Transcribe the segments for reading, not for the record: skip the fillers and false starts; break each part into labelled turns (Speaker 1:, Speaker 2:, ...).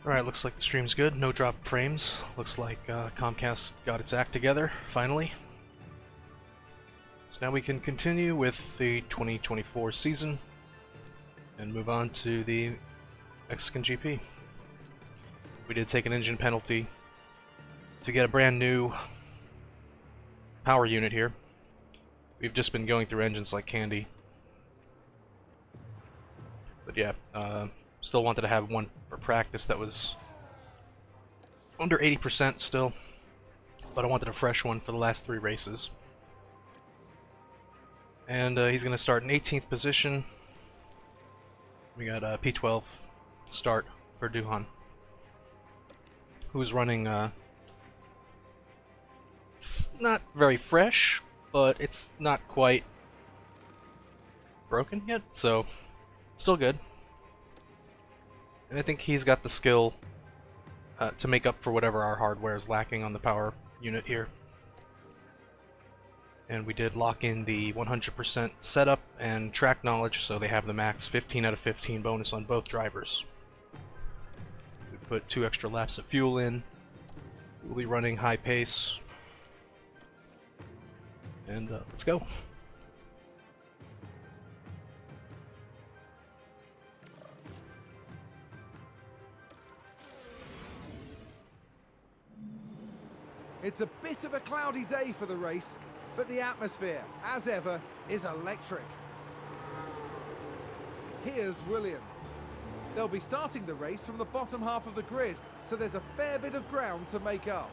Speaker 1: Alright, looks like the stream's good. No drop frames. Looks like Comcast got its act together, finally. So now we can continue with the 2024 season and move on to the Mexican GP. We did take an engine penalty to get a brand new power unit here. We've just been going through engines like candy. But yeah, still wanted to have one for practice that was under 80% still, but I wanted a fresh one for the last 3 races. And he's going to start in 18th position. We got a P12 start for Duhan, who's running, it's not very fresh, but it's not quite broken yet, so still good. And I think he's got the skill to make up for whatever our hardware is lacking on the power unit here. And we did lock in the 100% setup and track knowledge, so they have the max 15 out of 15 bonus on both drivers. We put 2 extra laps of fuel in. We'll be running high pace. And let's go.
Speaker 2: It's a bit of a cloudy day for the race, but the atmosphere, as ever, is electric. Here's Williams. They'll be starting the race from the bottom half of the grid, so there's a fair bit of ground to make up.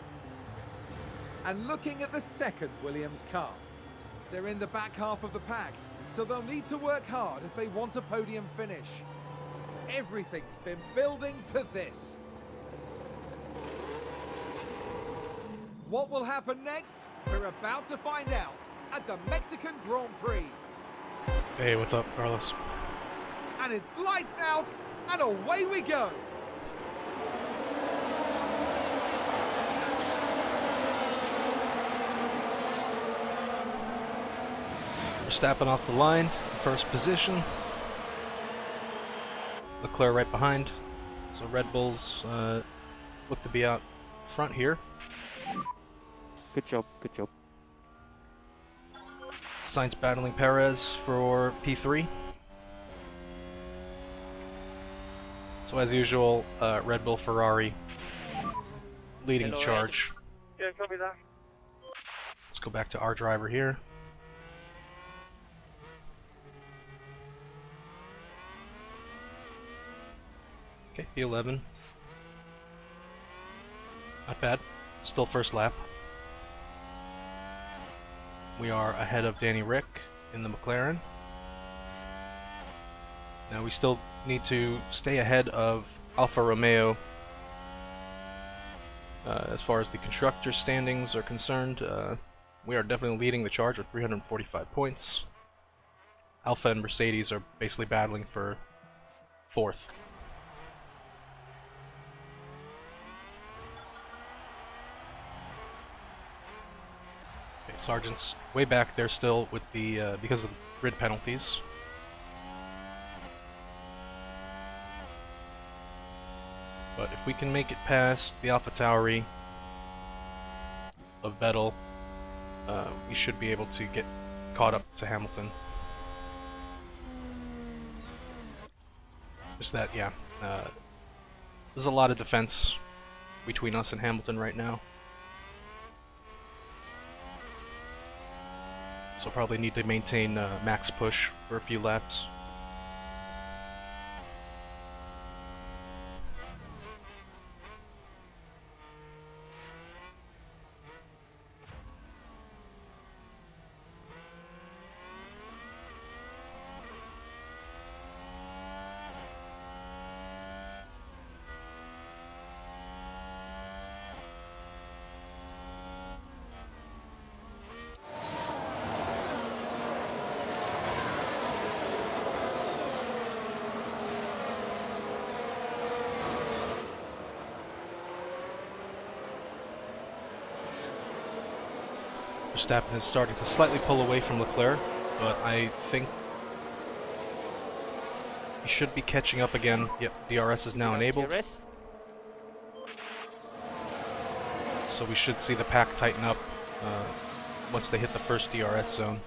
Speaker 2: And looking at the second Williams car, they're in the back half of the pack, so they'll need to work hard if they want a podium finish. Everything's been building to this. What will happen next? We're about to find out at the Mexican Grand Prix.
Speaker 1: Hey, what's up, Carlos?
Speaker 2: And it's lights out, and away we go.
Speaker 1: Verstappen off the line, first position. Leclerc right behind. So Red Bulls look to be out front here.
Speaker 3: Good job, good job.
Speaker 1: Sainz battling Perez for P3. So as usual, Red Bull Ferrari leading the charge.
Speaker 4: Yeah, copy that.
Speaker 1: Let's go back to our driver here. Okay, P11. Not bad. Still first lap. We are ahead of Danny Rick in the McLaren. Now we still need to stay ahead of Alfa Romeo as far as the constructor standings are concerned. We are definitely leading the charge with 345 points. Alfa and Mercedes are basically battling for 4th. Sargent's way back there still with the because of the grid penalties. But if we can make it past the AlphaTauri of Vettel, we should be able to get caught up to Hamilton. Just that, yeah. There's a lot of defense between us and Hamilton right now. So probably need to maintain max push for a few laps. Verstappen is starting to slightly pull away from Leclerc, but I think he should be catching up again. Yep, DRS is now enabled.
Speaker 3: DRS.
Speaker 1: So we should see the pack tighten up once they hit the first DRS zone.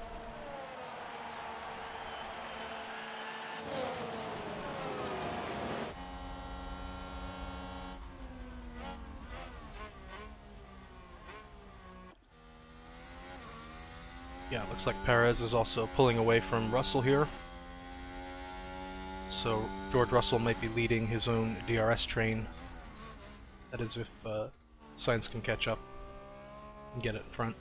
Speaker 1: Yeah, looks like Perez is also pulling away from Russell here. So George Russell might be leading his own DRS train. That is if Sainz can catch up and get it in front.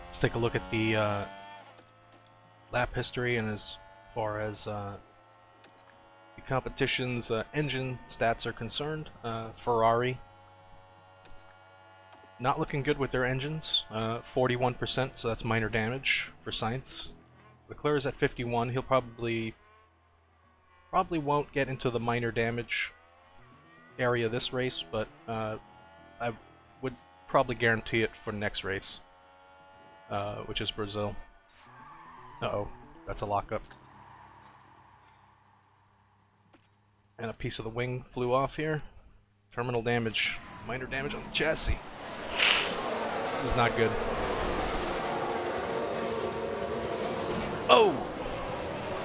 Speaker 1: Let's take a look at the lap history, and as far as the competition's engine stats are concerned, Ferrari not looking good with their engines. 41%, so that's minor damage for Sainz. Leclerc is at 51. He'll probably won't get into the minor damage area this race, but I would probably guarantee it for next race. Which is Brazil. Uh-oh, that's a lockup. And a piece of the wing flew off here. Terminal damage, minor damage on the chassis. This is not good. Oh!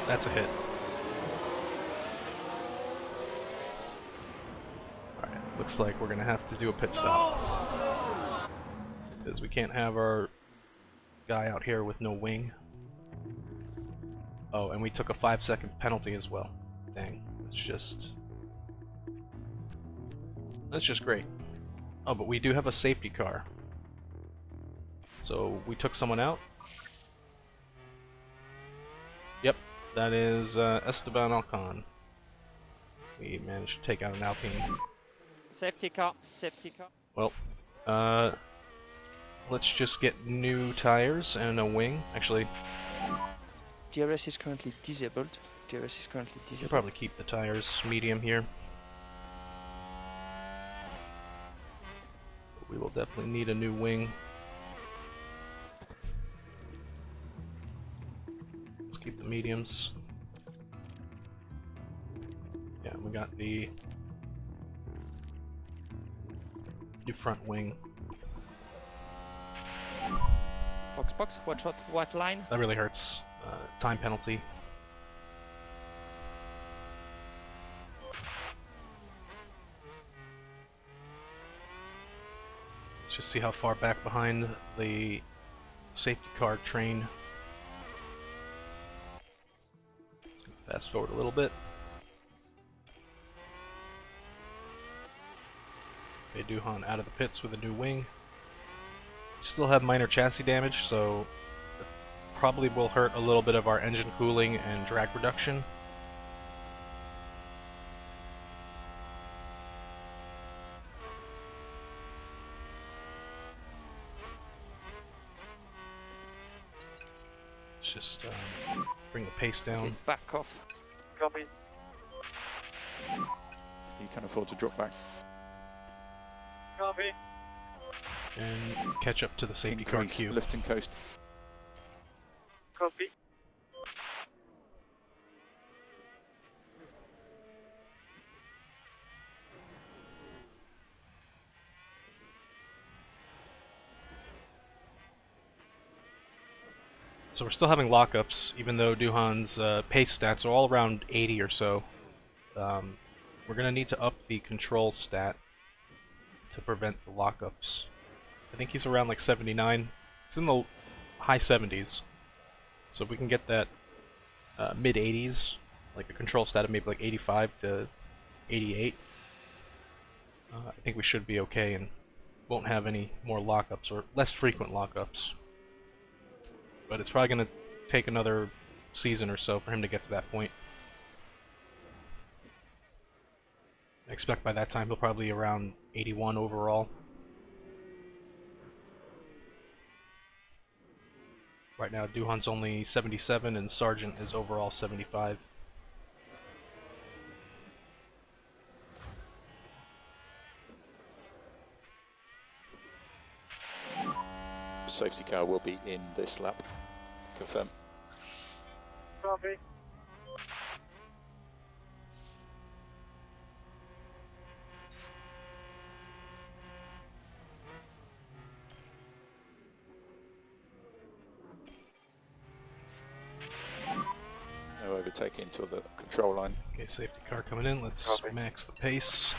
Speaker 1: That's a hit. Alright, looks like we're gonna have to do a pit stop. Because we can't have our guy out here with no wing. Oh, and we took a 5-second penalty as well. Dang, that's just great. Oh, but we do have a safety car. So we took someone out. Yep, that is Esteban Ocon. We managed to take out an Alpine.
Speaker 3: Safety car, safety car.
Speaker 1: Well, let's just get new tires and a wing. Actually,
Speaker 3: DRS is currently disabled. DRS is currently
Speaker 1: we'll
Speaker 3: disabled.
Speaker 1: probably keep the tires medium here. We will definitely need a new wing. Let's keep the mediums. Yeah, we got the new front wing.
Speaker 3: Box, watch out, white line.
Speaker 1: That really hurts. Time penalty. Let's just see how far back behind the safety car train. Fast forward a little bit. Okay, Duhan out of the pits with a new wing. Still have minor chassis damage, so it probably will hurt a little bit of our engine cooling and drag reduction. Let's just bring the pace down.
Speaker 3: Okay, back off.
Speaker 4: Copy.
Speaker 5: You can afford to drop back.
Speaker 4: Copy.
Speaker 1: And catch up to the safety car
Speaker 5: Increase
Speaker 1: queue.
Speaker 5: lift and coast.
Speaker 4: Copy.
Speaker 1: So we're still having lockups, even though Duhan's pace stats are all around 80 or so. We're going to need to up the control stat to prevent the lockups. I think he's around like 79. It's in the high 70s. So if we can get that mid 80s, like a control stat of maybe like 85 to 88, I think we should be okay and won't have any more lockups, or less frequent lockups. But it's probably going to take another season or so for him to get to that point. I expect by that time he'll probably be around 81 overall. Right now, Duhan's only 77 and Sargent is overall 75.
Speaker 5: Safety car will be in this lap. Confirm.
Speaker 4: Copy.
Speaker 5: No overtaking until the control line.
Speaker 1: Okay, safety car coming in. Let's
Speaker 4: Copy.
Speaker 1: max the pace.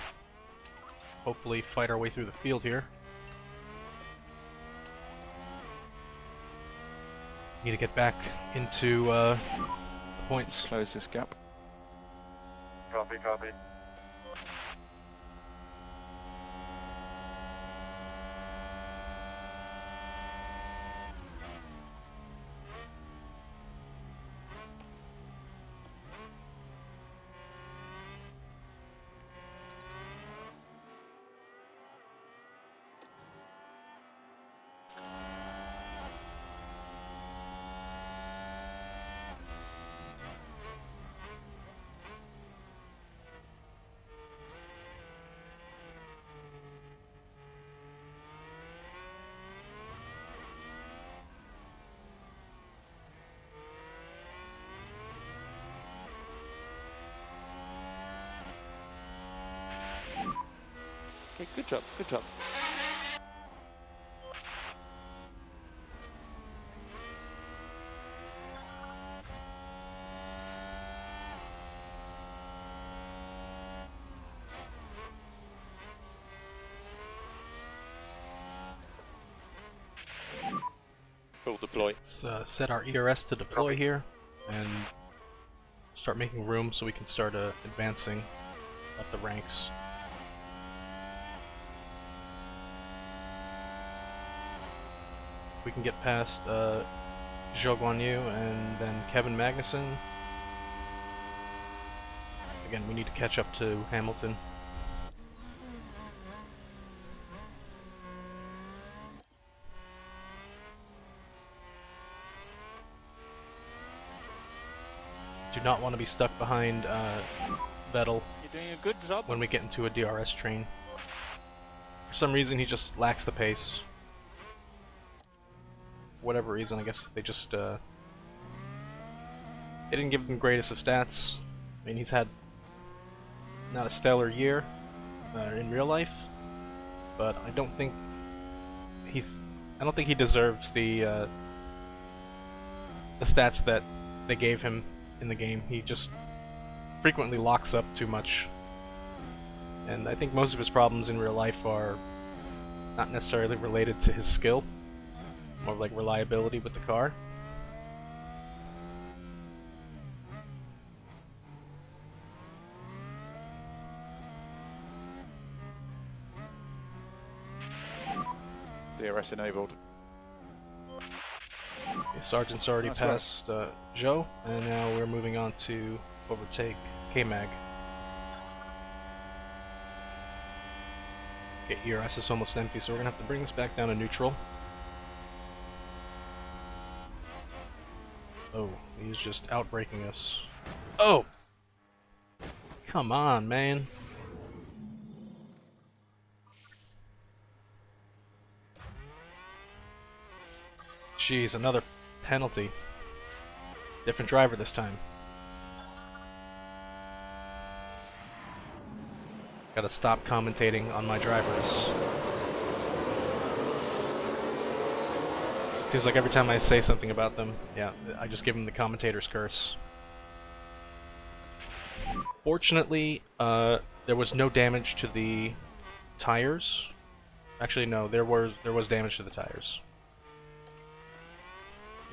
Speaker 1: Hopefully fight our way through the field here. Need to get back into the points.
Speaker 5: Close this gap.
Speaker 4: Copy, copy.
Speaker 5: Okay, good job, good job. Full deploy.
Speaker 1: Let's set our ERS to deploy here and start making room so we can start advancing up the ranks. If we can get past Zhou Guanyu and then Kevin Magnussen. Again, we need to catch up to Hamilton. Do not want to be stuck behind Vettel
Speaker 5: You're doing a good job.
Speaker 1: when we get into a DRS train. For some reason, he just lacks the pace. For whatever reason, I guess they just they didn't give him the greatest of stats. I mean, he's had not a stellar year in real life, but I don't think he deserves the stats that they gave him in the game. He just frequently locks up too much. And I think most of his problems in real life are not necessarily related to his skill, more like reliability with the car.
Speaker 5: DRS enabled.
Speaker 1: Okay, Sargent's already
Speaker 5: That's right.
Speaker 1: passed Zhou, and now we're moving on to overtake K-Mag. Okay, ERS is almost empty, so we're gonna have to bring this back down to neutral. Oh, he's just outbraking us. Oh! Come on, man. Jeez, another penalty. Different driver this time. Gotta stop commentating on my drivers. Seems like every time I say something about them, yeah, I just give them the commentator's curse. Fortunately, there was no damage to the tires. Actually, no, there was damage to the tires.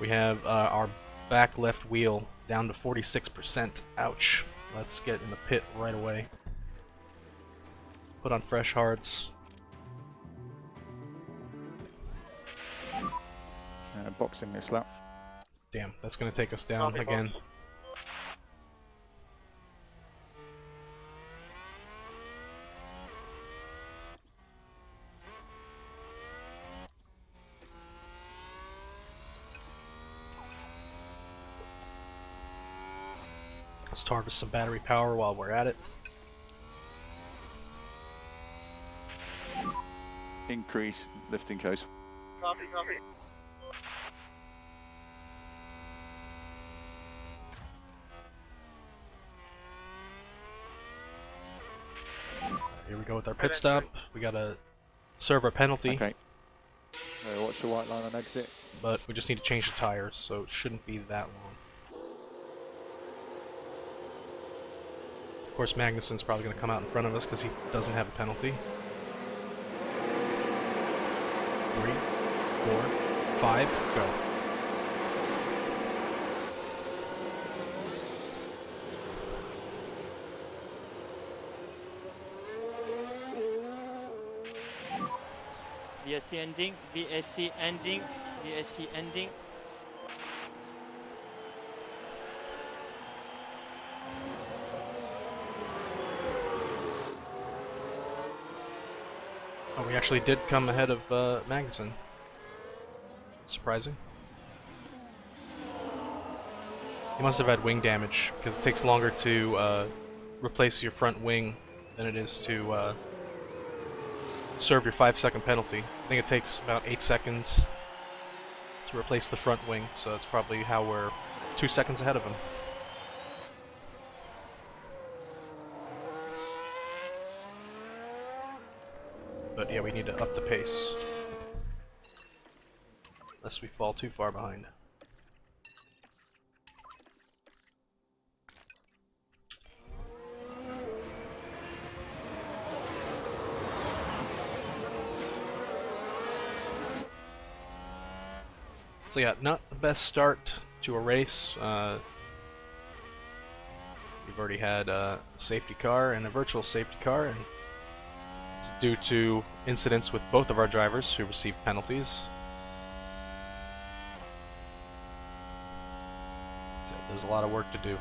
Speaker 1: We have our back left wheel down to 46%. Ouch. Let's get in the pit right away. Put on fresh hards.
Speaker 5: boxing this lap.
Speaker 1: Damn, that's going to take us down again. Let's harvest some battery power while we're at it.
Speaker 5: Increase lifting coast.
Speaker 4: Copy, copy.
Speaker 1: Here we go with our pit stop. We gotta serve our penalty,
Speaker 5: Okay. Watch the white line on exit.
Speaker 1: but we just need to change the tires, so it shouldn't be that long. Of course, Magnussen's probably going to come out in front of us because he doesn't have a penalty. 3, 4, 5, go.
Speaker 3: VSC ending, VSC ending, VSC ending.
Speaker 1: Oh, we actually did come ahead of Magnussen. Surprising. He must have had wing damage, because it takes longer to replace your front wing than it is to serve your 5-second penalty. I think it takes about 8 seconds to replace the front wing, so that's probably how we're 2 seconds ahead of him. But yeah, we need to up the pace, lest we fall too far behind. So yeah, not the best start to a race. We've already had a safety car and a virtual safety car, and it's due to incidents with both of our drivers who received penalties. So there's a lot of work to do.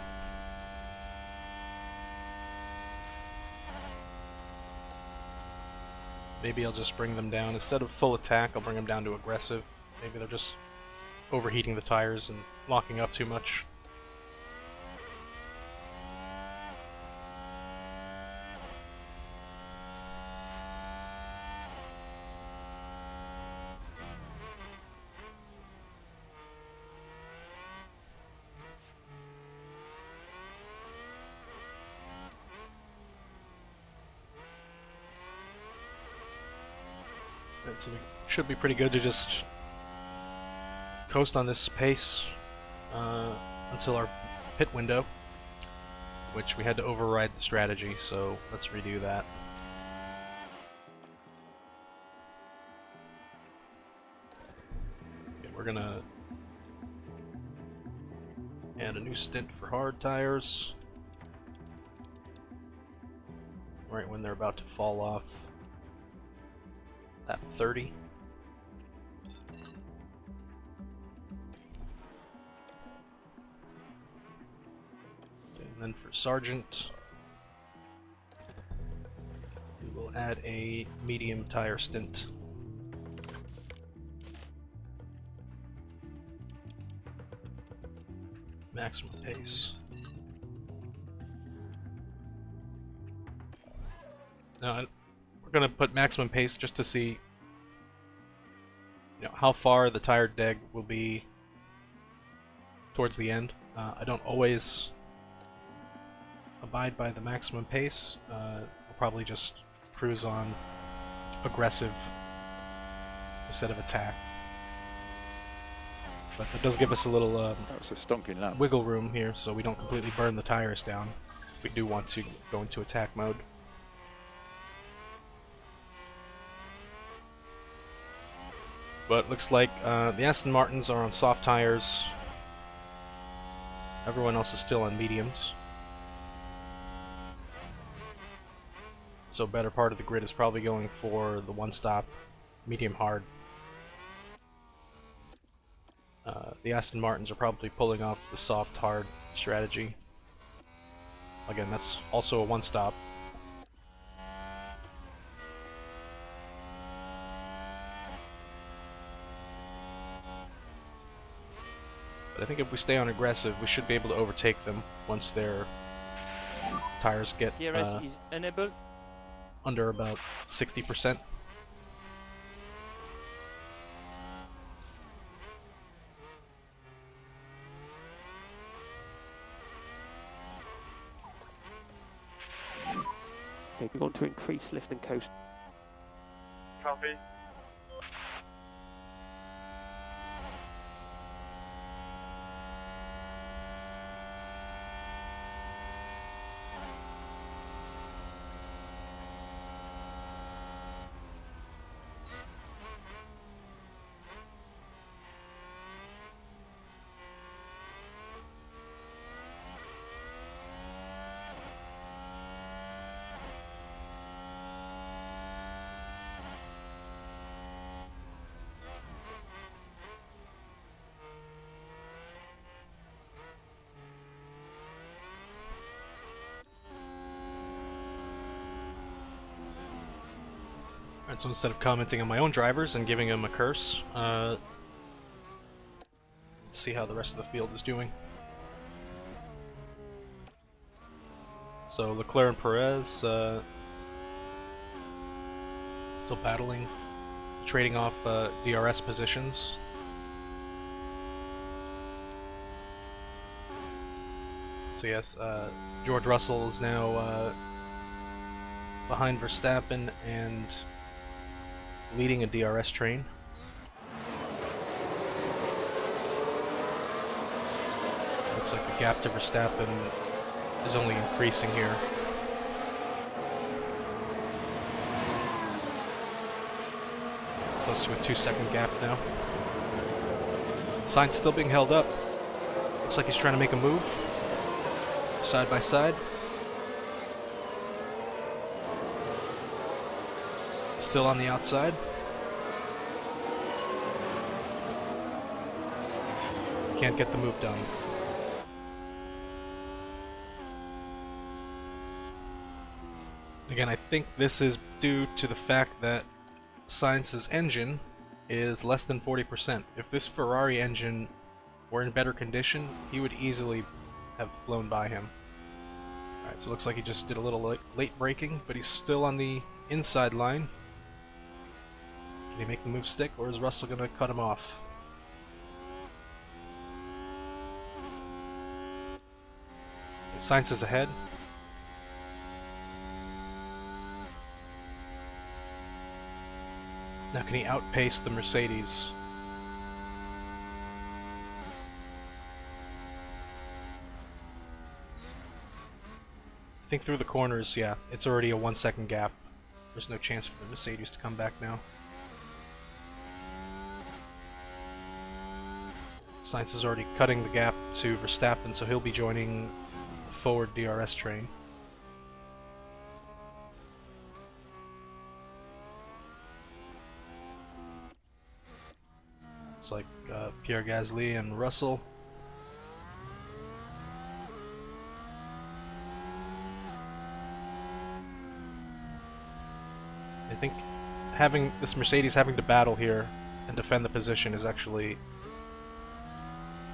Speaker 1: Maybe I'll just bring them down. Instead of full attack, I'll bring them down to aggressive. Maybe they're just overheating the tires and locking up too much. So we should be pretty good to just coast on this pace until our pit window, which we had to override the strategy, so let's redo that. Okay, we're gonna add a new stint for hard tires right when they're about to fall off at 30. Okay, and then for Sergeant, we will add a medium tire stint. Maximum pace. Now, we're gonna put maximum pace just to see, you know, how far the tire deg will be towards the end. I don't always abide by the maximum pace. We'll probably just cruise on aggressive instead of attack. But that does give us a little
Speaker 5: That's a stonking lap.
Speaker 1: wiggle room here, so we don't completely burn the tires down if we do want to go into attack mode. But looks like the Aston Martins are on soft tires. Everyone else is still on mediums. So better part of the grid is probably going for the one-stop medium hard. The Aston Martins are probably pulling off the soft hard strategy. Again, that's also a one-stop. But I think if we stay on aggressive, we should be able to overtake them once their tires get
Speaker 3: DRS is enabled.
Speaker 1: under about 60%.
Speaker 6: Okay, we want to increase lift and coast.
Speaker 4: Copy.
Speaker 1: Alright, so instead of commenting on my own drivers and giving them a curse, let's see how the rest of the field is doing. So Leclerc and Perez still battling, trading off DRS positions. So yes, George Russell is now behind Verstappen and leading a DRS train. Looks like the gap to Verstappen is only increasing here. Close to a 2-second gap now. Sainz still being held up. Looks like he's trying to make a move. Side by side. Still on the outside. Can't get the move done. Again, I think this is due to the fact that Sainz's engine is less than 40%. If this Ferrari engine were in better condition, he would easily have flown by him. Alright, so it looks like he just did a little late braking, but he's still on the inside line. Can he make the move stick, or is Russell going to cut him off? Sainz is ahead. Now can he outpace the Mercedes? I think through the corners, yeah, it's already a 1-second gap. There's no chance for the Mercedes to come back now. Sainz is already cutting the gap to Verstappen, so he'll be joining the forward DRS train. It's like Pierre Gasly and Russell. I think having this Mercedes having to battle here and defend the position is actually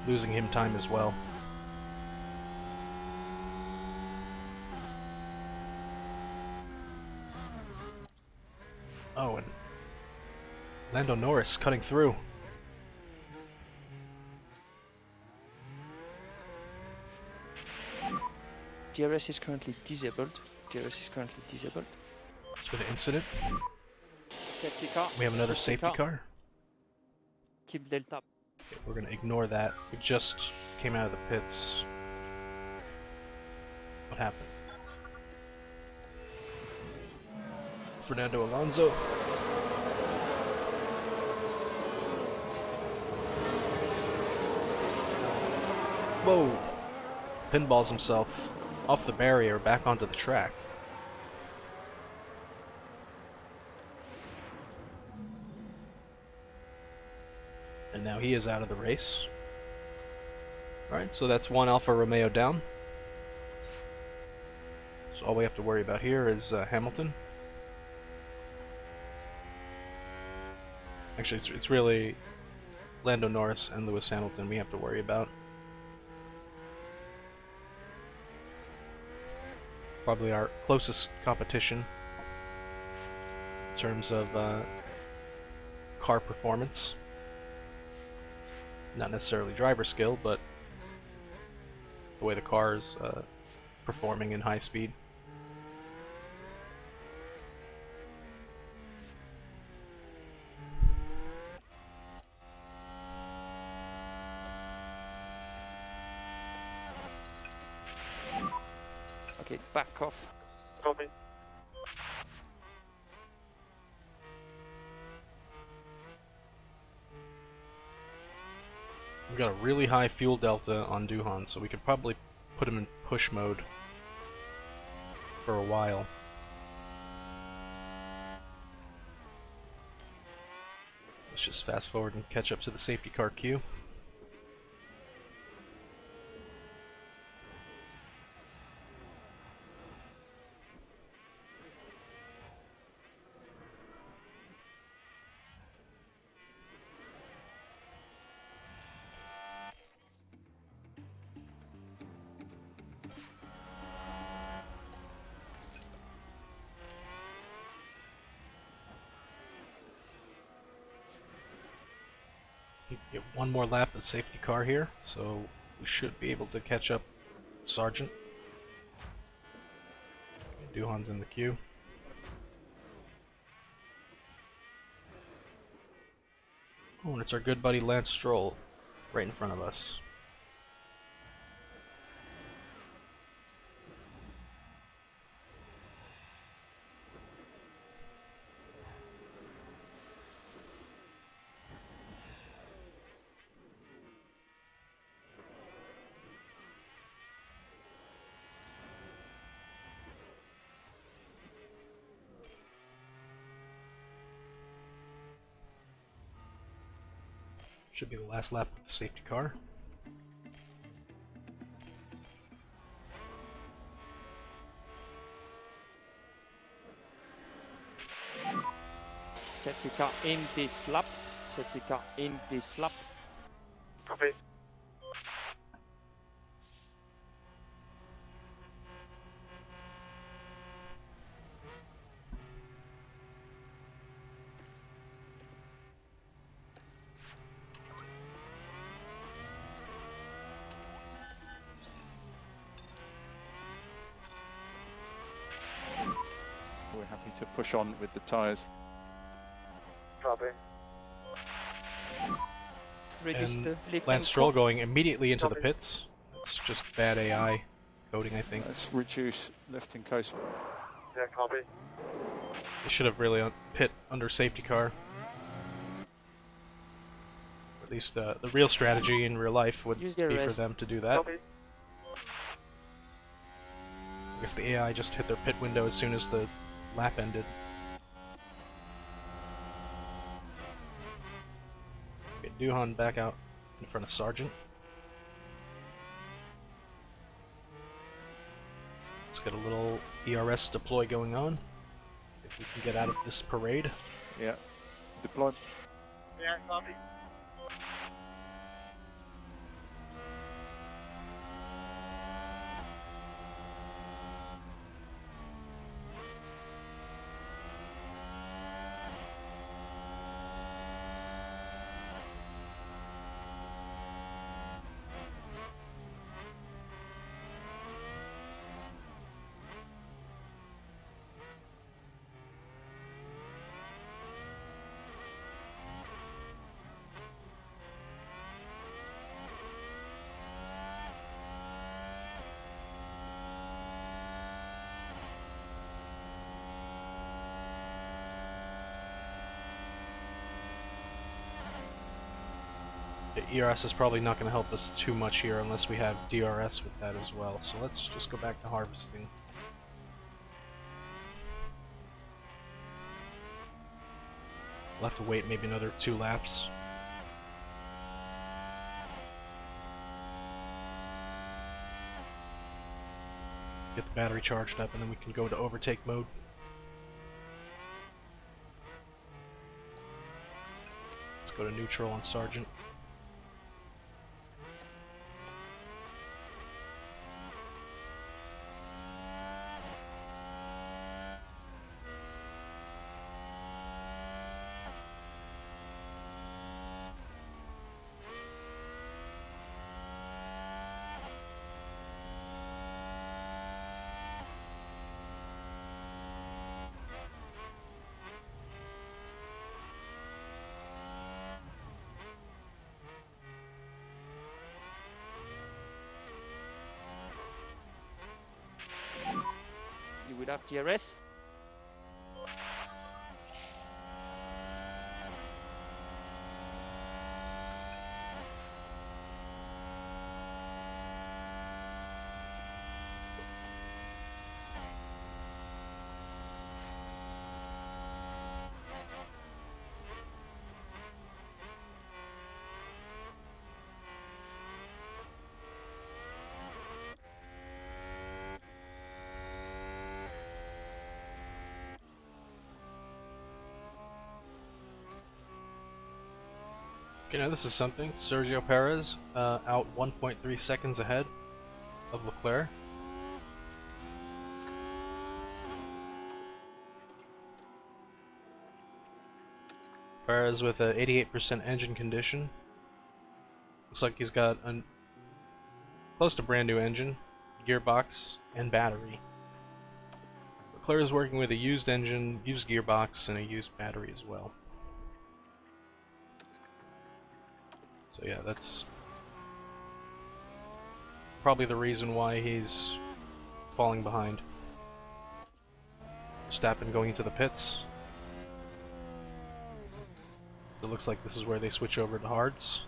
Speaker 1: losing him time as well. Oh, and Lando Norris cutting through.
Speaker 3: DRS is currently disabled. DRS is currently disabled.
Speaker 1: There's been an incident.
Speaker 6: Safety car.
Speaker 1: We have another safety car.
Speaker 6: Keep Delta.
Speaker 1: Okay, we're gonna ignore that. We just came out of the pits. What happened? Fernando Alonso. Whoa! Pinballs himself off the barrier back onto the track. And now he is out of the race. Alright, so that's one Alfa Romeo down. So all we have to worry about here is Hamilton. Actually, it's really Lando Norris and Lewis Hamilton we have to worry about. Probably our closest competition in terms of car performance. Not necessarily driver skill, but the way the car is performing in high speed.
Speaker 6: Okay, back off.
Speaker 4: Copy.
Speaker 1: We've got a really high fuel delta on Duhan, so we could probably put him in push mode for a while. Let's just fast forward and catch up to the safety car queue. Get one more lap of safety car here, so we should be able to catch up Sargent. Duhan's in the queue. Oh, and it's our good buddy Lance Stroll right in front of us. Should be the last lap of the safety car.
Speaker 6: Safety car in this lap. Safety car in this lap.
Speaker 4: Copy.
Speaker 5: We're happy to push on with the tyres.
Speaker 4: Copy.
Speaker 6: Release
Speaker 1: And
Speaker 6: the lift
Speaker 1: Lance
Speaker 6: and
Speaker 1: Stroll
Speaker 6: co-
Speaker 1: going immediately into the pits. It's just bad AI coding, I think.
Speaker 5: Let's reduce lift and coast.
Speaker 4: Yeah, copy.
Speaker 1: They should have really pit under safety car. Or at least the real strategy in real life would
Speaker 3: Use the
Speaker 1: be for
Speaker 3: rest.
Speaker 1: them to do that.
Speaker 4: Copy.
Speaker 1: I guess the AI just hit their pit window as soon as the lap ended. Okay, Duhan back out in front of Sargent. Let's get a little ERS deploy going on. If we can get out of this parade.
Speaker 5: Yeah. Deploy.
Speaker 4: Yeah, copy.
Speaker 1: The ERS is probably not going to help us too much here unless we have DRS with that as well. So let's just go back to harvesting. We'll have to wait maybe another 2 laps. get the battery charged up, and then we can go into overtake mode. Let's go to neutral on Sargent.
Speaker 6: You will have DRS.
Speaker 1: Okay, now this is something. Sergio Perez out 1.3 seconds ahead of Leclerc. Perez with a 88% engine condition. Looks like he's got a close to brand new engine, gearbox, and battery. Leclerc is working with a used engine, used gearbox, and a used battery as well. So yeah, that's probably the reason why he's falling behind. Verstappen going into the pits. So it looks like this is where they switch over to hards.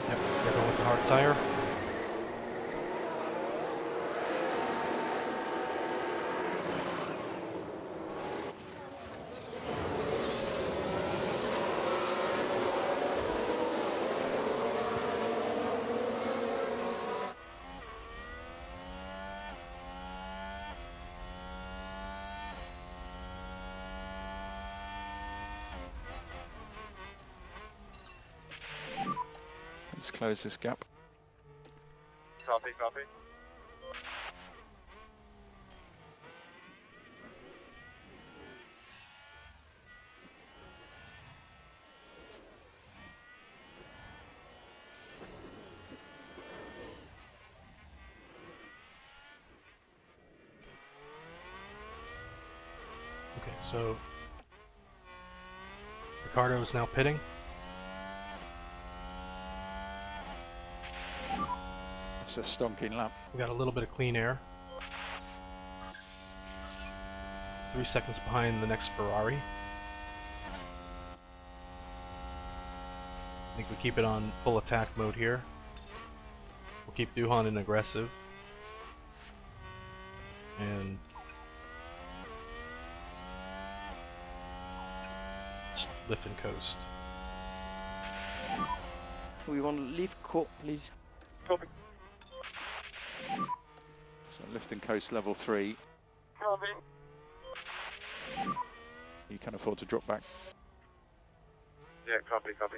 Speaker 1: Yep, they're going with the hard tire.
Speaker 5: Let's close this gap.
Speaker 4: Copy, copy.
Speaker 1: Okay, so Ricardo is now pitting.
Speaker 5: It's a stonking lap.
Speaker 1: We got a little bit of clean air. 3 seconds behind the next Ferrari. I think we keep it on full attack mode here. We'll keep Duhan in aggressive. And just lift and coast.
Speaker 3: We want to leave Co, please.
Speaker 4: Copy,
Speaker 5: So lift and coast level 3.
Speaker 4: copy.
Speaker 5: You can afford to drop back.
Speaker 4: Yeah, copy, copy.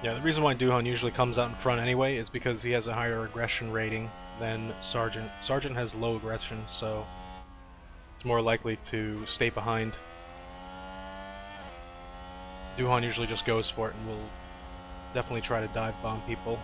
Speaker 1: Yeah, the reason why Duhan usually comes out in front anyway is because he has a higher aggression rating than Sargent. Sargent has low aggression, so it's more likely to stay behind. Duhan usually just goes for it and will definitely try to dive bomb people.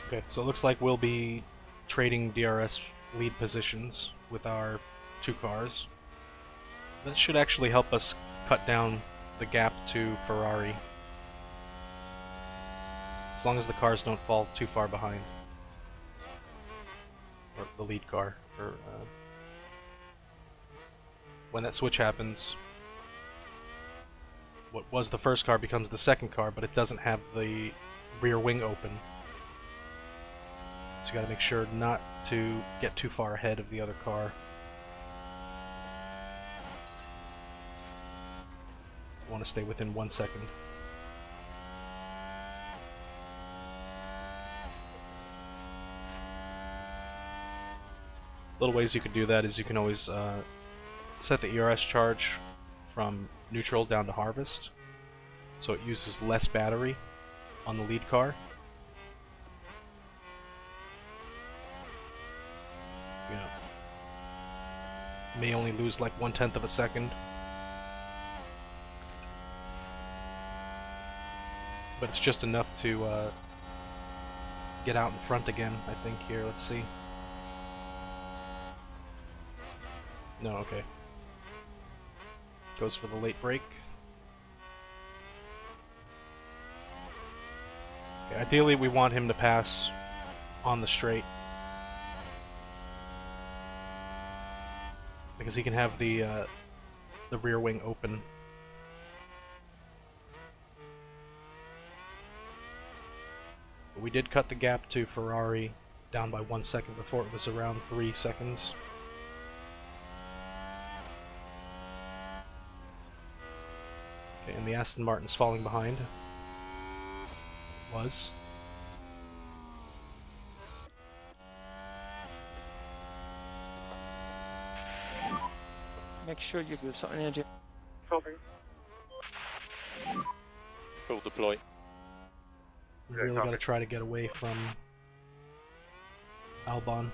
Speaker 1: Okay, so it looks like we'll be trading DRS lead positions with our two cars. That should actually help us cut down the gap to Ferrari. As long as the cars don't fall too far behind. Or the lead car. Or, when that switch happens, what was the first car becomes the second car, but it doesn't have the rear wing open. So you gotta make sure not to get too far ahead of the other car. You want to stay within 1 second. Little ways you can do that is you can always set the ERS charge from neutral down to harvest, so it uses less battery on the lead car. You know, may only lose like 1/10 of a second, but it's just enough to get out in front again, I think. Here, let's see. No, okay. Goes for the late break. Okay, ideally, we want him to pass on the straight, because he can have the rear wing open. But we did cut the gap to Ferrari down by 1 second. Before it was around 3 seconds. Okay, and the Aston Martin's falling behind. Was.
Speaker 3: Make sure you give some energy.
Speaker 4: Copy.
Speaker 5: Full deploy.
Speaker 1: We
Speaker 4: Yeah,
Speaker 1: really
Speaker 4: copy.
Speaker 1: got to try to get away from Albon.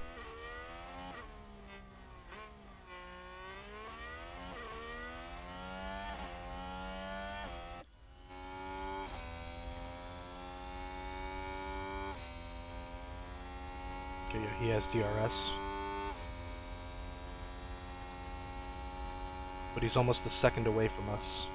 Speaker 1: Okay, yeah, he has DRS. But he's almost a second away from us.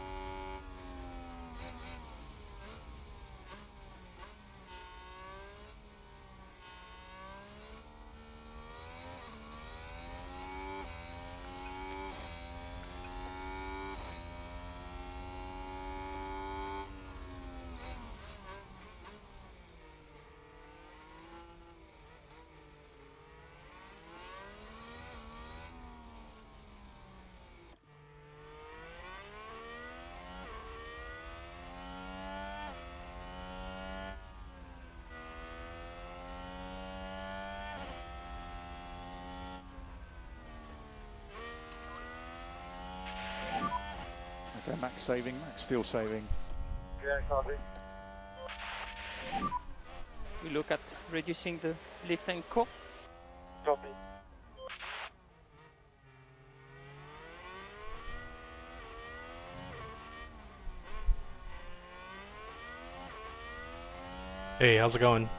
Speaker 7: Okay, max saving, max fuel saving.
Speaker 4: Yeah, copy.
Speaker 3: We look at reducing the lift and core.
Speaker 4: Copy.
Speaker 1: Hey, how's it going?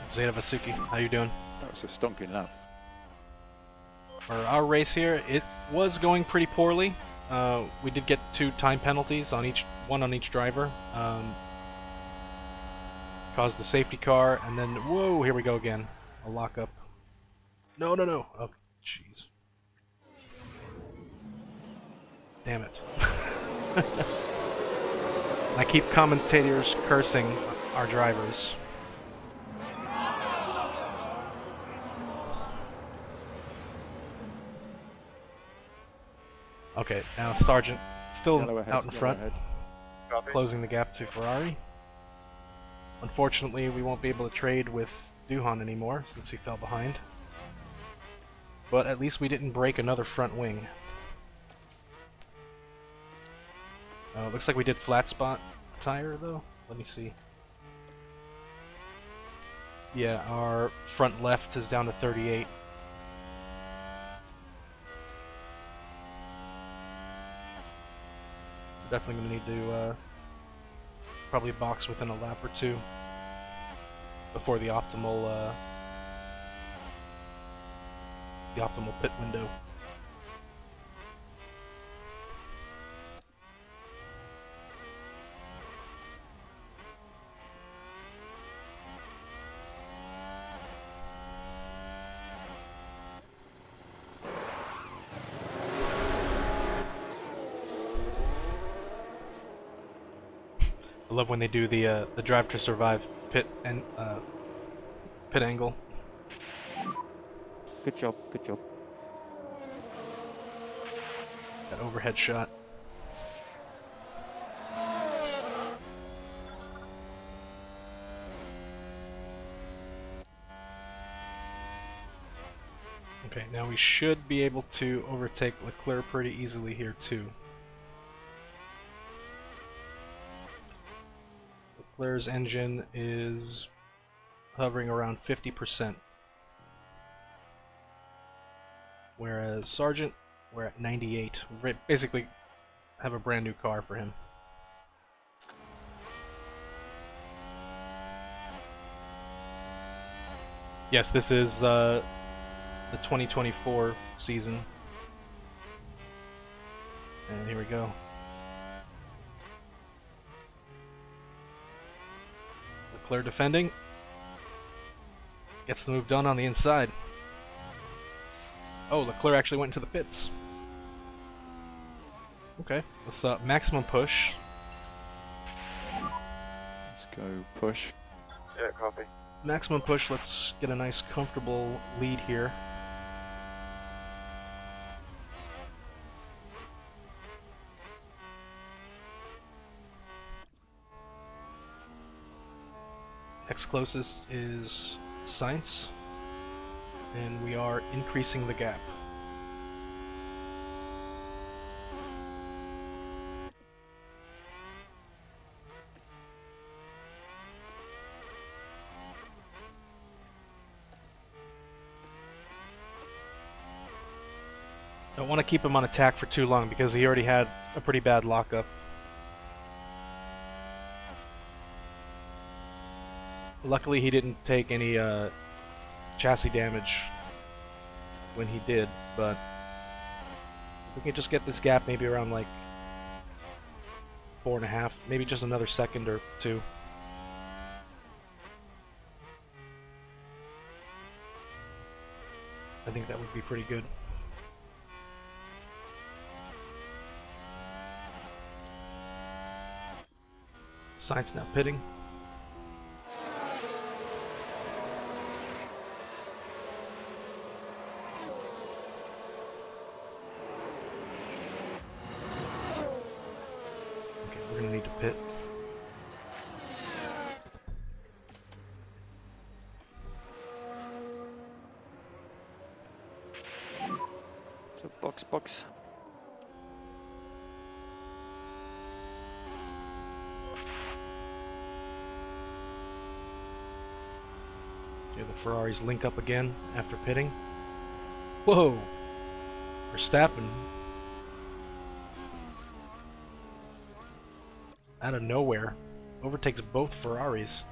Speaker 1: Zeta Vasuki, how you doing?
Speaker 7: That was a stonking lap.
Speaker 1: For our race here, it was going pretty poorly. We did get 2 time penalties on each, one on each driver. Caused the safety car, and then whoa, here we go again. A lockup. No, no, no. Oh, jeez. Damn it. I keep commentators cursing our drivers. Okay, now Sargent still
Speaker 7: Yellow ahead,
Speaker 1: out in
Speaker 7: yellow
Speaker 1: front,
Speaker 7: ahead.
Speaker 4: Copy.
Speaker 1: closing the gap to Ferrari. Unfortunately, we won't be able to trade with Duhan anymore since he fell behind. But at least we didn't break another front wing. Looks like we did flat spot tire though. Let me see. Yeah, our front left is down to 38. Definitely gonna need to probably box within a lap or 2 before the optimal pit window. I love when they do the drive to survive pit and pit angle.
Speaker 6: Good job, good job.
Speaker 1: That overhead shot. Okay, now we should be able to overtake Leclerc pretty easily here too. Leclerc's engine is hovering around 50%. Whereas Sargent, we're at 98. We basically have a brand new car for him. Yes, this is the 2024 season. And here we go. Leclerc defending. Gets the move done on the inside. Oh, Leclerc actually went into the pits. Okay, let's maximum push.
Speaker 7: Let's go push.
Speaker 4: Yeah, copy.
Speaker 1: Maximum push, let's get a nice comfortable lead here. Next closest is Sainz, and we are increasing the gap. Don't want to keep him on attack for too long because he already had a pretty bad lockup. Luckily he didn't take any chassis damage when he did, but if we can just get this gap maybe around like 4.5, maybe just another second or two. I think that would be pretty good. Sainz now pitting. Okay, we're gonna need to pit.
Speaker 3: So box.
Speaker 1: Okay, the Ferraris link up again after pitting. Whoa! Verstappen. Out of nowhere, overtakes both Ferraris.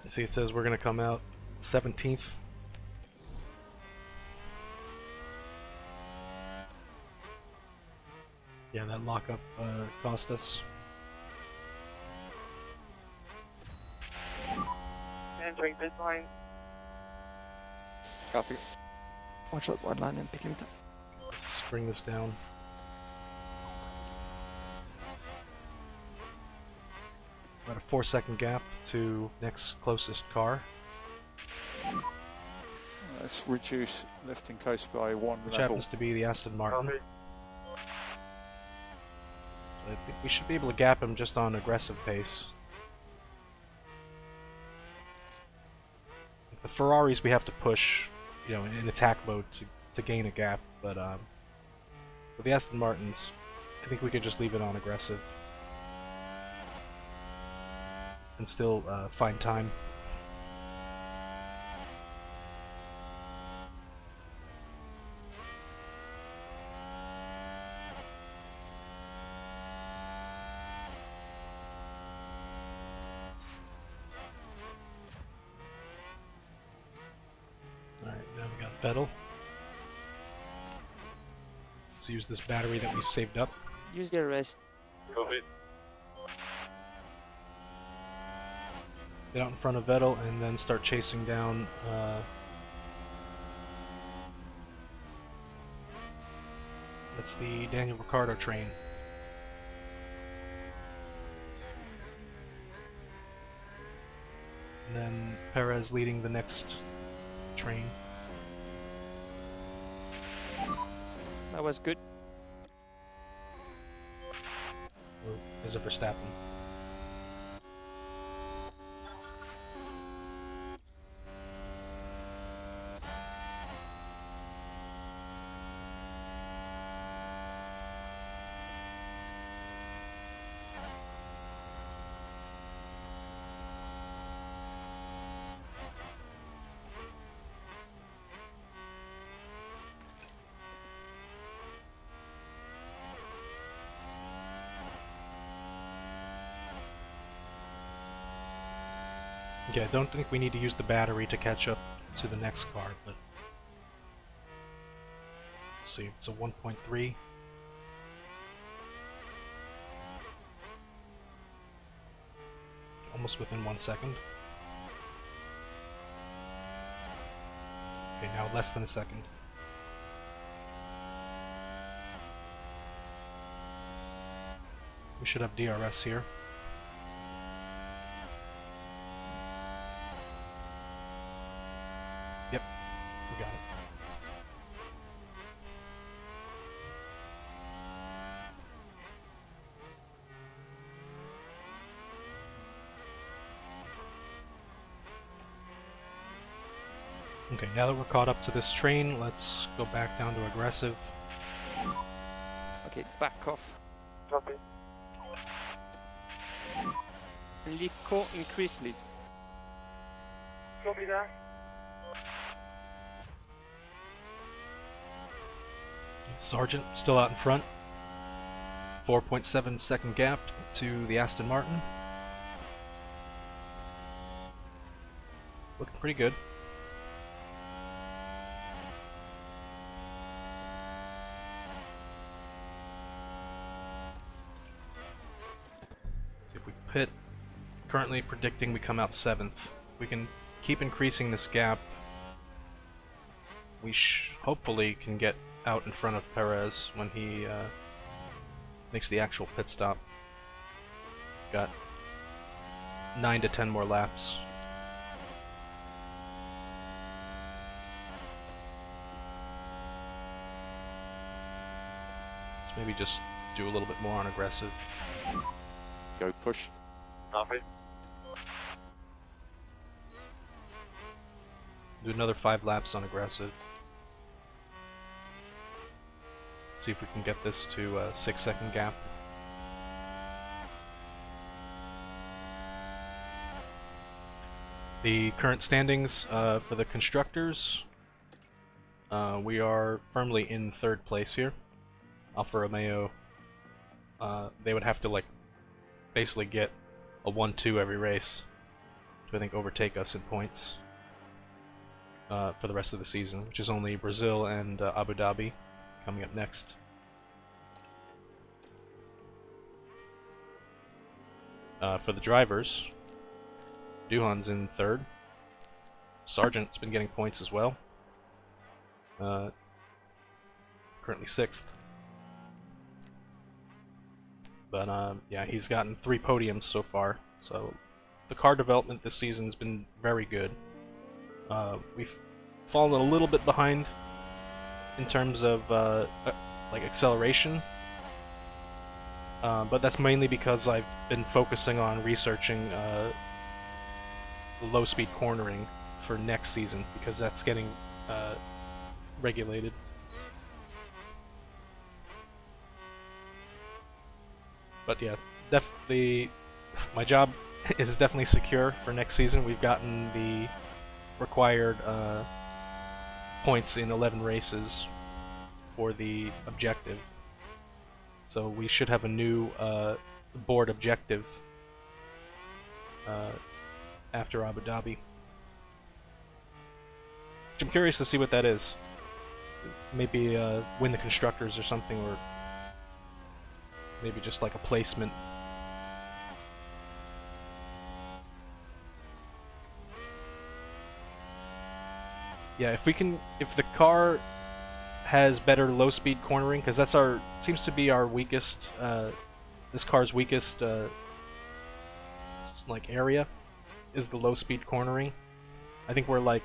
Speaker 1: You see, it says we're gonna come out 17th. Yeah, that lockup cost us.
Speaker 4: Entering pit line.
Speaker 5: Copy.
Speaker 3: Watch out, one line and pick limiter.
Speaker 1: Let's bring this down. About a 4-second gap to next closest car,
Speaker 7: Let's reduce lifting coast by one
Speaker 1: which
Speaker 7: level.
Speaker 1: happens to be the Aston Martin.
Speaker 4: Copy.
Speaker 1: I think we should be able to gap him just on aggressive pace. The Ferraris we have to push, you know, in attack mode to gain a gap, but with the Aston Martins, I think we could just leave it on aggressive and still find time. Vettel. Let's use this battery that we saved up.
Speaker 3: Use DRS.
Speaker 4: Copy.
Speaker 1: Get out in front of Vettel and then start chasing down that's the Daniel Ricciardo train. And then Perez leading the next train.
Speaker 3: That was good.
Speaker 1: Or is it Verstappen? Okay, I don't think we need to use the battery to catch up to the next car, but let's see, it's a 1.3. Almost within 1 second. Okay, now less than a second. We should have DRS here. Yep, we got it. Okay, now that we're caught up to this train, let's go back down to aggressive.
Speaker 3: Okay, back off.
Speaker 4: Copy.
Speaker 3: And leave core increase, please.
Speaker 4: Copy that.
Speaker 1: Sargent still out in front. 4.7 second gap to the Aston Martin. Looking pretty good. See if we pit. Currently predicting we come out 7th. We can keep increasing this gap. We hopefully can get out in front of Perez when he makes the actual pit stop. Got 9 to 10 more laps. Let's maybe just do a little bit more on aggressive.
Speaker 7: Go push.
Speaker 4: Copy.
Speaker 1: Do another 5 laps on aggressive. See if we can get this to a 6 second gap. The current standings for the constructors, we are firmly in 3rd place here. Alfa Romeo, they would have to like basically get a 1-2 every race to I think overtake us in points for the rest of the season, which is only Brazil and Abu Dhabi coming up next. For the drivers, Duhan's in 3rd. Sargent's been getting points as well. Currently 6th. But yeah, he's gotten 3 podiums so far. So the car development this season has been very good. We've fallen a little bit behind in terms of like acceleration, but that's mainly because I've been focusing on researching low-speed cornering for next season, because that's getting regulated. But yeah, my job is definitely secure for next season. We've gotten the required points in 11 races for the objective. So we should have a new board objective after Abu Dhabi. I'm curious to see what that is. Maybe win the constructors or something, or maybe just like a placement. Yeah, if the car has better low speed cornering, because that's seems to be our weakest, this car's weakest, like area, is the low speed cornering. I think we're like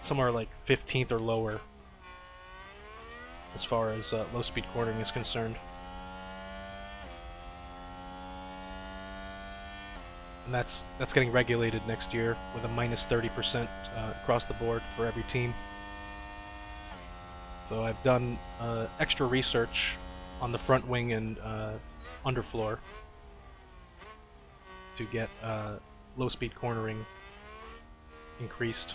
Speaker 1: somewhere like 15th or lower as far as low speed cornering is concerned. And that's getting regulated next year with a minus 30% across the board for every team. So I've done extra research on the front wing and underfloor to get low speed cornering increased.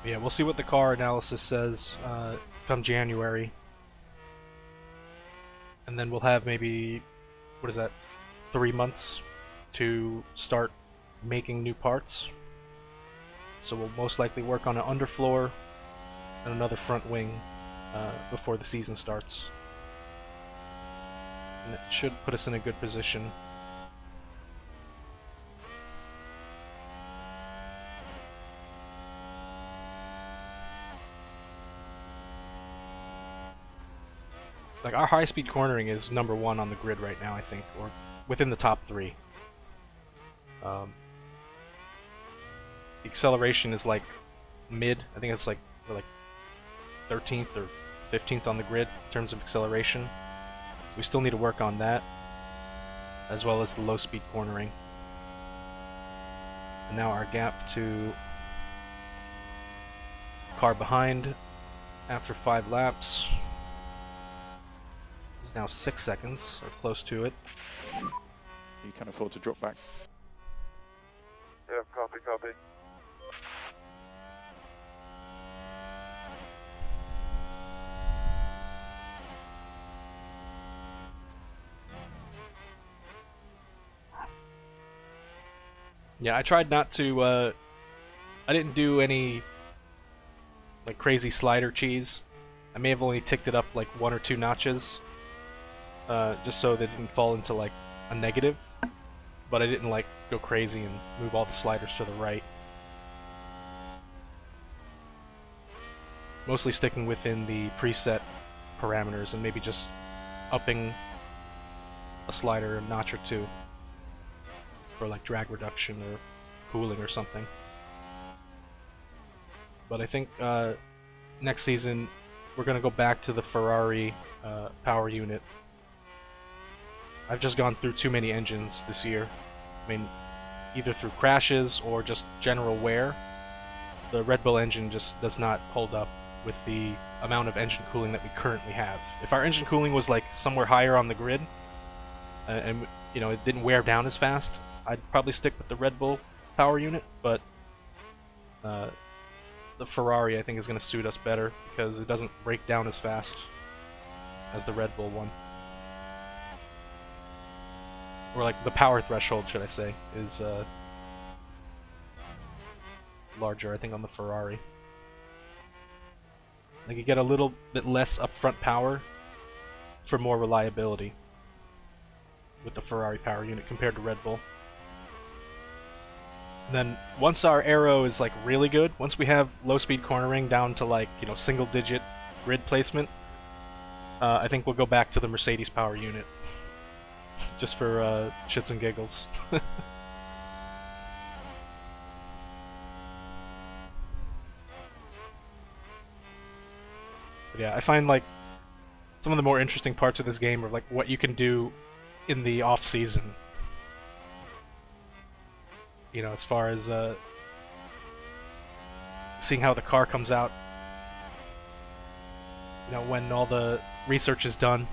Speaker 1: But yeah, we'll see what the car analysis says come January. And then we'll have maybe, what is that, 3 months to start making new parts. So we'll most likely work on an underfloor and another front wing before the season starts. And it should put us in a good position. Like, our high-speed cornering is #1 on the grid right now, I think, or within the top 3. The acceleration is like mid. I think it's like we're like 13th or 15th on the grid in terms of acceleration. So we still need to work on that, as well as the low-speed cornering. And now our gap to car behind after 5 laps is now 6 seconds, or close to it.
Speaker 5: You can afford to drop back.
Speaker 4: Yeah, copy, copy.
Speaker 1: Yeah, I tried not to, I didn't do any, like, crazy slider cheese. I may have only ticked it up, like, 1 or 2 notches, just so that it didn't fall into, like, a negative. But I didn't, like, go crazy and move all the sliders to the right. Mostly sticking within the preset parameters and maybe just upping a slider a notch or 2. For like drag reduction or cooling or something. But I think next season we're gonna go back to the Ferrari power unit. I've just gone through too many engines this year. I mean, either through crashes or just general wear. The Red Bull engine just does not hold up with the amount of engine cooling that we currently have. If our engine cooling was like somewhere higher on the grid, and you know, it didn't wear down as fast, I'd probably stick with the Red Bull power unit, but the Ferrari I think is going to suit us better because it doesn't break down as fast as the Red Bull one. Or like the power threshold, should I say, is larger, I think, on the Ferrari. Like, you get a little bit less upfront power for more reliability with the Ferrari power unit compared to Red Bull. And then once our aero is like really good, once we have low speed cornering down to like, you know, single digit grid placement, I think we'll go back to the Mercedes power unit. Just for shits and giggles. But yeah, I find like some of the more interesting parts of this game are like what you can do in the off season. You know, as far as seeing how the car comes out. You know, when all the research is done.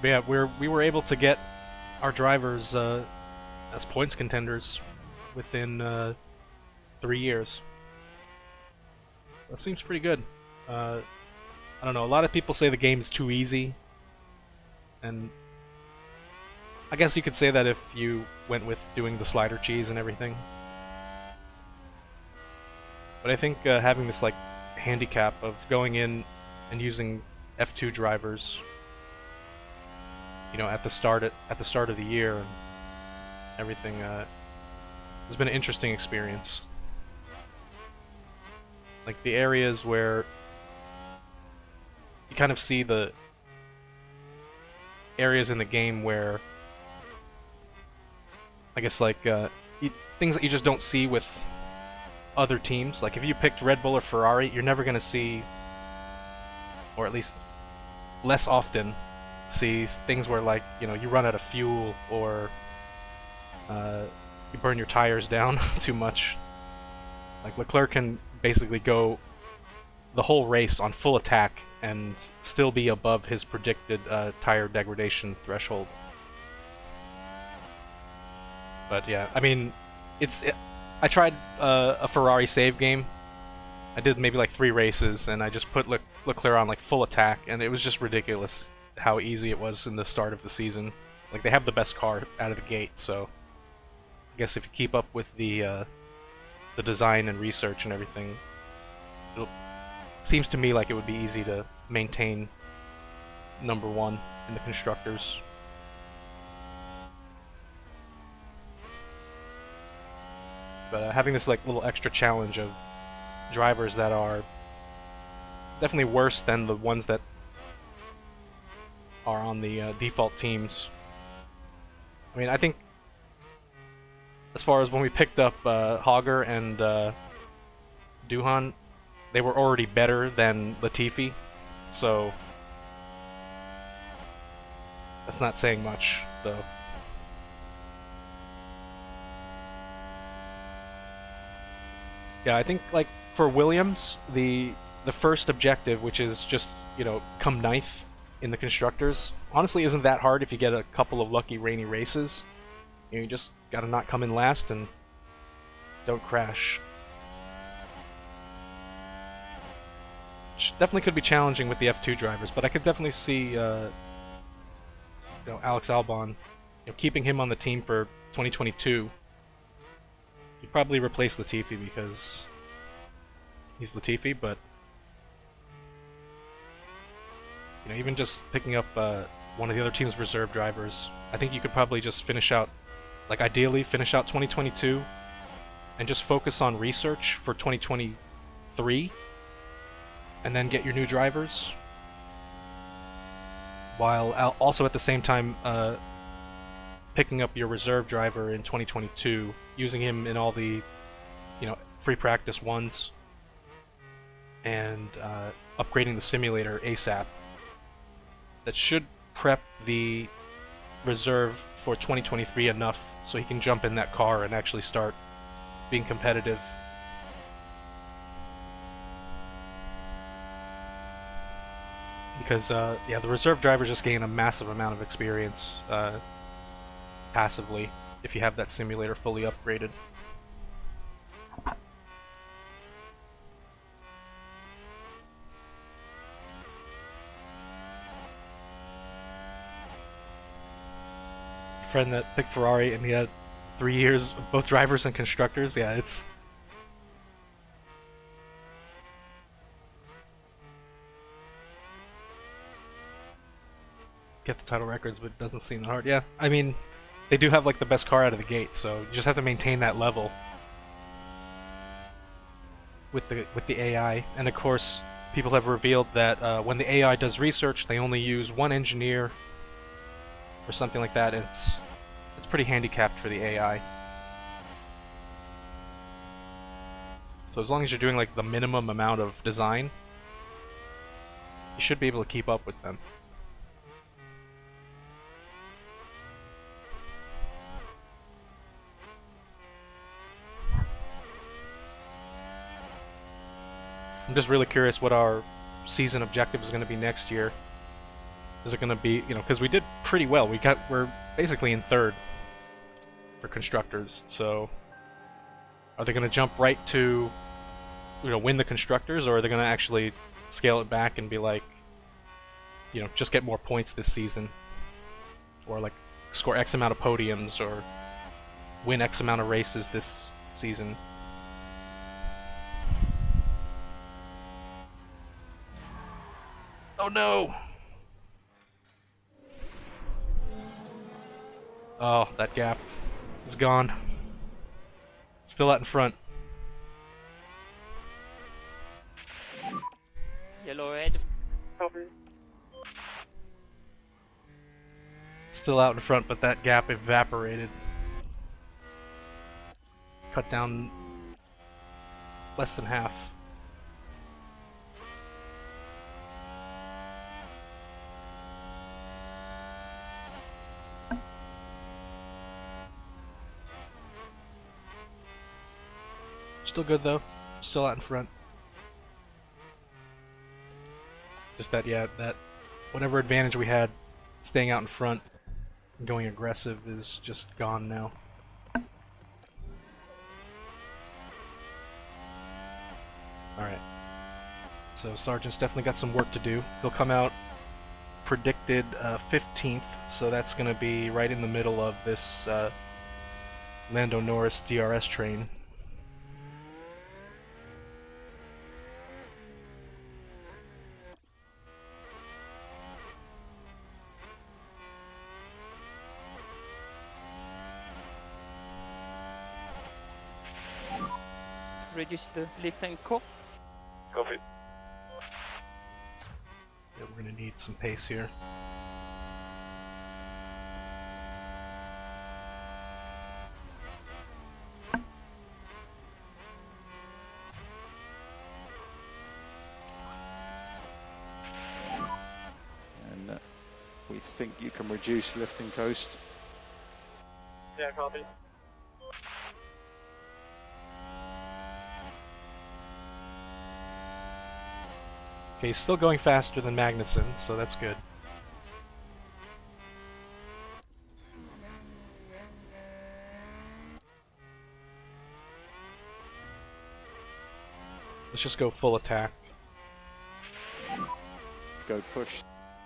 Speaker 1: But yeah, we were able to get our drivers as points contenders within 3 years. That seems pretty good. I don't know. A lot of people say the game is too easy, and I guess you could say that if you went with doing the slider cheese and everything. But I think having this like handicap of going in and using F2 drivers, you know, at the start of the year and everything, has been an interesting experience. Like the areas where you kind of see the areas in the game where I guess like things that you just don't see with other teams. Like if you picked Red Bull or Ferrari, you're never gonna see, or at least less often see, things where like, you know, you run out of fuel or you burn your tires down too much. Like Leclerc can basically go the whole race on full attack and still be above his predicted tire degradation threshold. But yeah, I mean, I tried a Ferrari save game. I did maybe like 3 races, and I just put Leclerc on like full attack, and it was just ridiculous how easy it was in the start of the season. Like they have the best car out of the gate, so I guess if you keep up with the design and research and everything, it seems to me like it would be easy to maintain #1 in the constructors. But having this like little extra challenge of drivers that are definitely worse than the ones that are on the default teams. I mean, I think as far as when we picked up Hogger and Duhan, they were already better than Latifi, so that's not saying much, though. Yeah, I think like for Williams, the first objective, which is just, you know, come 9th in the constructors, honestly isn't that hard if you get a couple of lucky rainy races. You know, you just gotta not come in last and don't crash. Which definitely could be challenging with the F2 drivers, but I could definitely see you know, Alex Albon, you know, keeping him on the team for 2022. He'd probably replace Latifi because he's Latifi, but you know, even just picking up one of the other team's reserve drivers, I think you could probably just finish out, like ideally finish out 2022 and just focus on research for 2023 and then get your new drivers, while also at the same time picking up your reserve driver in 2022, using him in all the, you know, free practice ones, and upgrading the simulator ASAP. That should prep the reserve for 2023 enough so he can jump in that car and actually start being competitive. Because yeah, the reserve drivers just gain a massive amount of experience passively if you have that simulator fully upgraded. Friend that picked Ferrari and he had 3 years of both drivers and constructors. Yeah, it's get the title records, but it doesn't seem that hard. Yeah, I mean, they do have like the best car out of the gate, so you just have to maintain that level with the AI. And of course, people have revealed that when the AI does research, they only use 1 engineer or something like that. It's pretty handicapped for the AI. So as long as you're doing like the minimum amount of design, you should be able to keep up with them. I'm just really curious what our season objective is going to be next year. Is it going to be, you know, because we did pretty well. We're basically in third for constructors. So are they going to jump right to, you know, win the constructors, or are they going to actually scale it back and be like, you know, just get more points this season, or like score X amount of podiums, or win X amount of races this season? Oh no! Oh, that gap is gone. Still out in front.
Speaker 6: Yellow ahead.
Speaker 4: Copy.
Speaker 1: Still out in front, but that gap evaporated. Cut down less than half. Still good though. Still out in front. Just that, yeah, that whatever advantage we had staying out in front and going aggressive is just gone now. Alright. So Sargent's definitely got some work to do. He'll come out predicted 15th, so that's going to be right in the middle of this Lando Norris DRS train.
Speaker 6: Reduce the lift and core.
Speaker 4: Copy.
Speaker 1: Yeah, we're going to need some pace here.
Speaker 7: And we think you can reduce lift and coast.
Speaker 4: Yeah, copy.
Speaker 1: Okay, he's still going faster than Magnussen, so that's good. Let's just go full attack.
Speaker 7: Go push.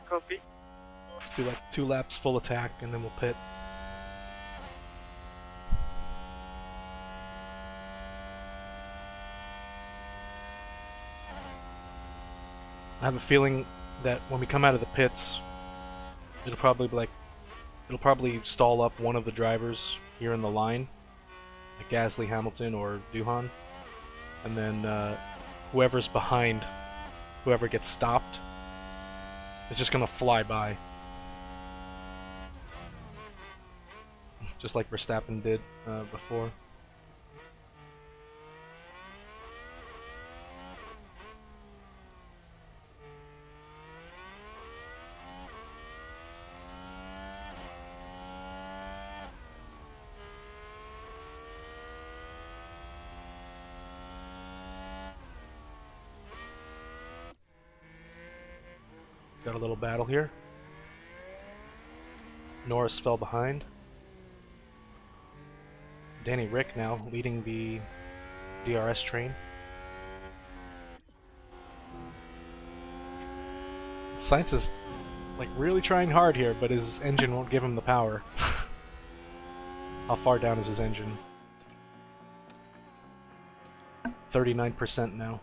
Speaker 4: Copy.
Speaker 1: Let's do like 2 laps full attack, and then we'll pit. I have a feeling that when we come out of the pits, it'll probably stall up one of the drivers here in the line, like Gasly, Hamilton, or Duhan, and then whoever's behind, whoever gets stopped, is just gonna fly by, just like Verstappen did before. Got a little battle here. Norris fell behind. Danny Rick now leading the DRS train. Sainz is like really trying hard here, but his engine won't give him the power. How far down is his engine? 39% now.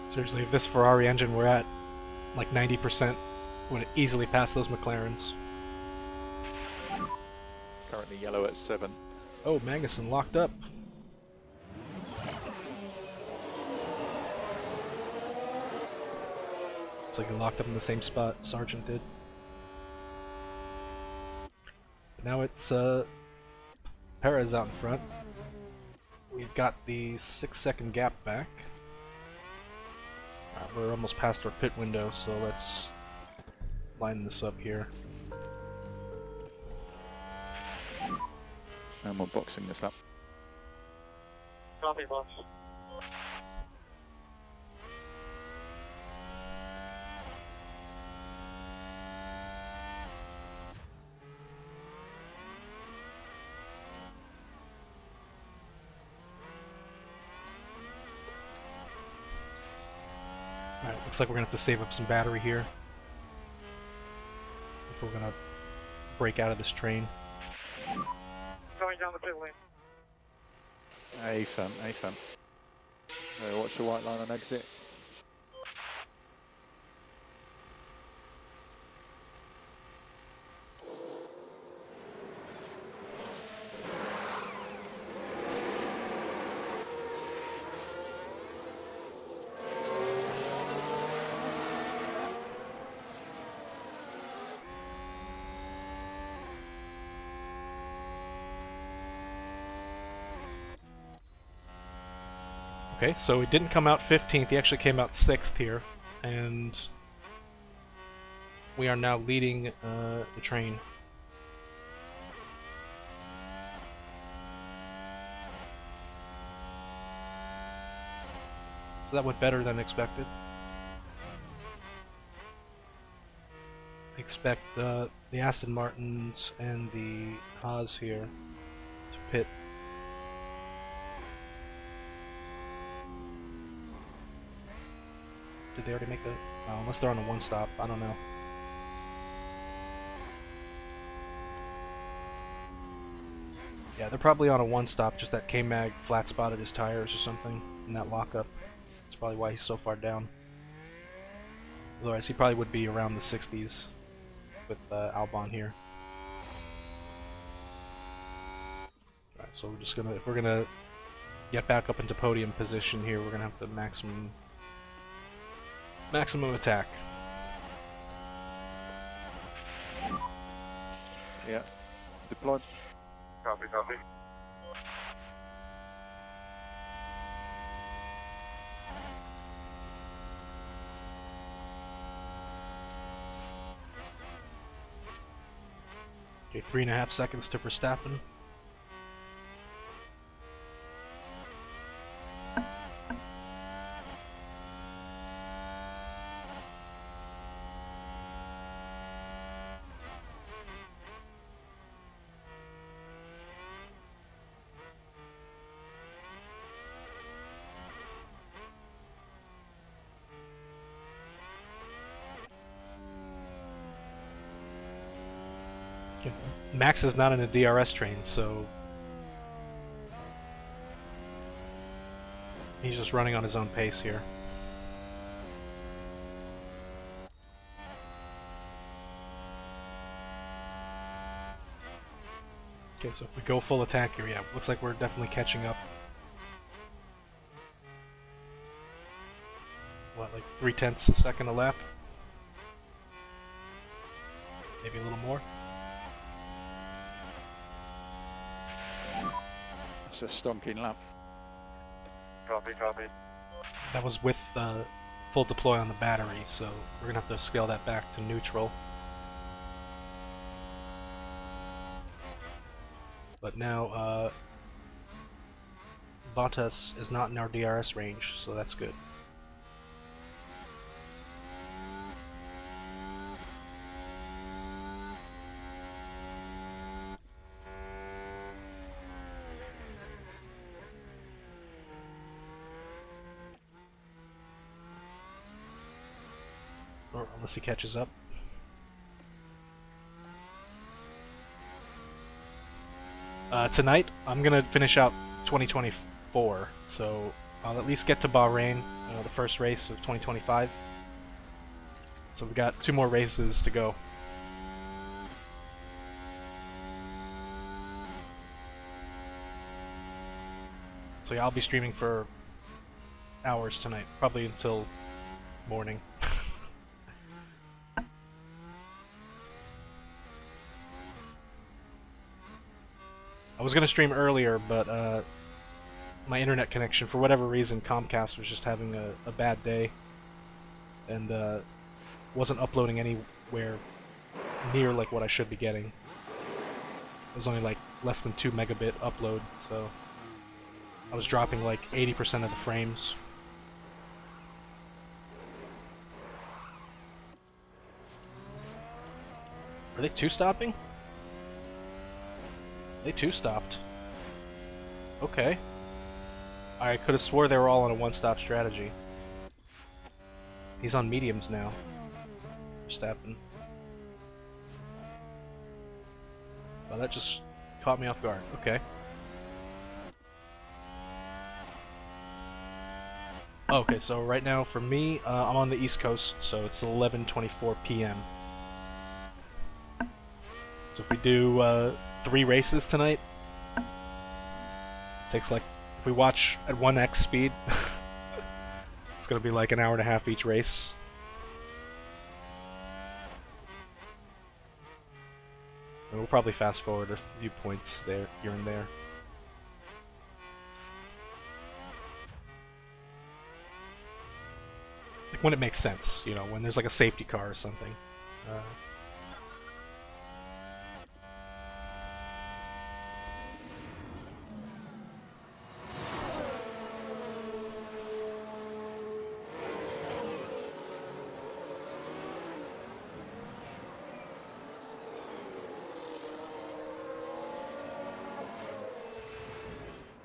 Speaker 1: Seriously, if this Ferrari engine were at like 90%, would easily pass those McLarens.
Speaker 5: Currently yellow at 7.
Speaker 1: Oh, Magnussen locked up. Looks like he locked up in the same spot Sargent did. But now it's Perez out in front. We've got the 6-second gap back. We're almost past our pit window, so let's line this up here.
Speaker 7: And we're boxing this lap.
Speaker 4: Copy, boss.
Speaker 1: Alright, looks like we're gonna have to save up some battery here if we're gonna break out of this train.
Speaker 4: Going down the pit lane.
Speaker 7: A-fan, A-fan. Watch the white line on exit.
Speaker 1: Okay, so he didn't come out 15th, he actually came out 6th here, and we are now leading the train. So that went better than expected. Expect the Aston Martins and the Haas here to pit. Did they already make that? Oh, unless they're on a one stop, I don't know. Yeah, they're probably on a one stop, just that K-Mag flat spotted his tires or something in that lockup. That's probably why he's so far down. Otherwise, he probably would be around the 60s with Albon here. Alright, so we're just gonna, if we're gonna get back up into podium position here, we're gonna have to maximum attack.
Speaker 7: Yeah. Deployed.
Speaker 4: Copy, copy.
Speaker 1: Okay, 3.5 seconds to Verstappen. Max is not in a DRS train, so he's just running on his own pace here. Okay, so if we go full attack here, yeah, looks like we're definitely catching up. What, like 0.3 a second a lap? Maybe a little more?
Speaker 7: It's a stonking lap.
Speaker 4: Copy, copy.
Speaker 1: That was with full deploy on the battery, so we're gonna have to scale that back to neutral. But now, Bottas is not in our DRS range, so that's good. Or unless he catches up. Tonight, I'm gonna finish out 2024, so I'll at least get to Bahrain, the first race of 2025. So we've got 2 more races to go. So yeah, I'll be streaming for hours tonight, probably until morning. I was gonna stream earlier, but my internet connection, for whatever reason, Comcast was just having a bad day, and wasn't uploading any where near like what I should be getting. It was only like less than 2 megabit upload, so I was dropping like 80% of the frames. Are they two-stopping? They two-stopped. Okay. I could have swore they were all on a one-stop strategy. He's on mediums now. Verstappen. Well, that just caught me off guard. Okay. Okay, so right now for me, I'm on the East Coast, so it's 11:24 p.m. So if we do 3 races tonight, takes like, if we watch at 1x speed, it's gonna be like an hour and a half each race. And we'll probably fast forward a few points there, here and there. Like when it makes sense, you know, when there's like a safety car or something.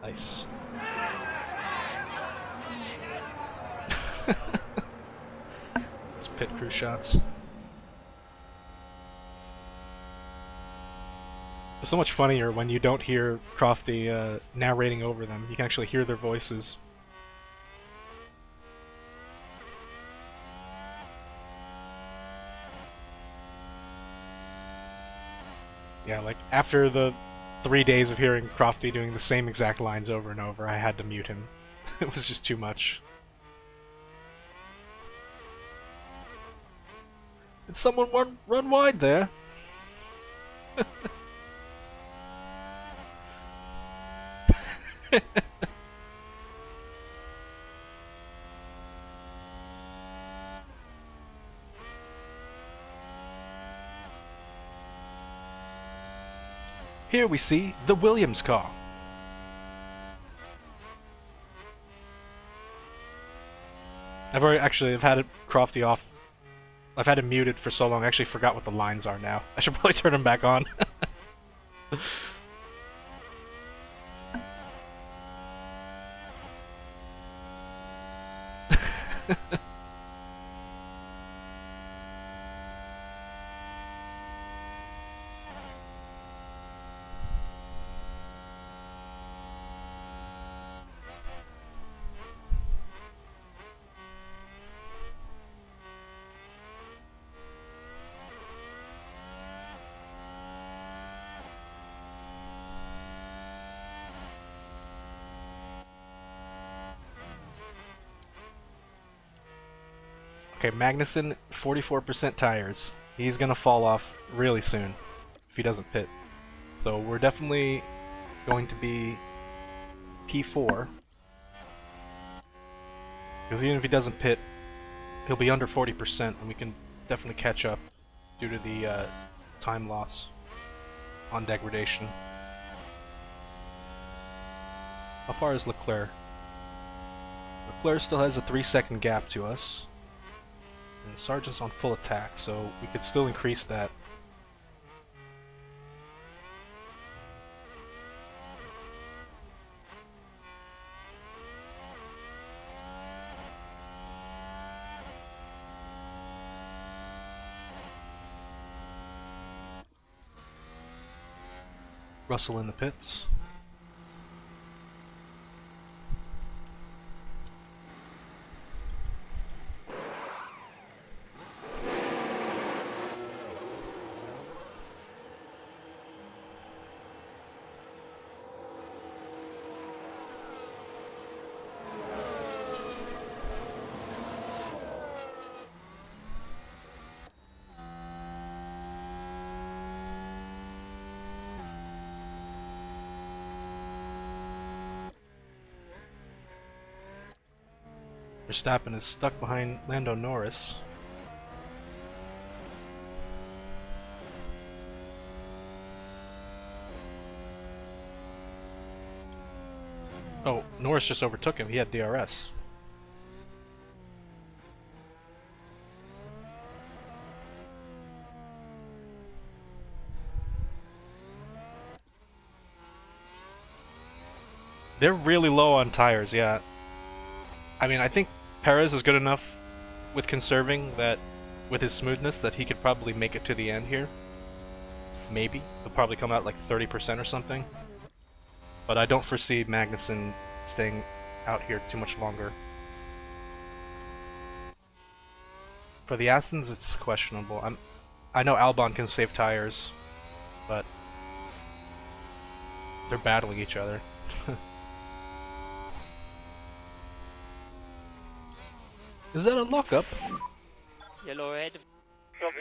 Speaker 1: Nice. It's pit crew shots. It's so much funnier when you don't hear Crofty narrating over them. You can actually hear their voices. Yeah, like after the 3 days of hearing Crofty doing the same exact lines over and over, I had to mute him. It was just too much. Did someone run wide there? Here we see the Williams car. I've had Crofty off. I've had him muted for so long, I actually forgot what the lines are now. I should probably turn him back on. Okay, Magnussen, 44% tires. He's gonna fall off really soon if he doesn't pit. So we're definitely going to be P4. Because even if he doesn't pit, he'll be under 40% and we can definitely catch up due to the time loss on degradation. How far is Leclerc? Leclerc still has a 3-second gap to us. And Sargent's on full attack, so we could still increase that. Russell in the pits. Verstappen is stuck behind Lando Norris. Oh, Norris just overtook him. He had DRS. They're really low on tires, yeah. I mean, I think Perez is good enough with conserving that, with his smoothness, that he could probably make it to the end here. Maybe. He'll probably come out like 30% or something. But I don't foresee Magnussen staying out here too much longer. For the Astons, it's questionable. I know Albon can save tires, but they're battling each other. Is that a lockup?
Speaker 6: Yellow ahead.
Speaker 4: Copy.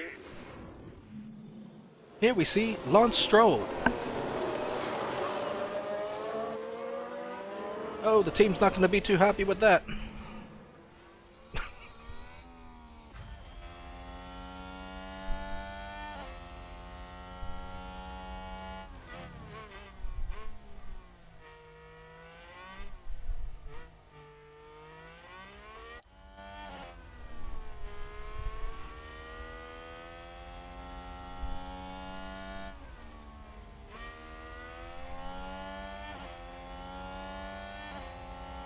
Speaker 1: Here we see Lance Stroll. Oh, the team's not going to be too happy with that.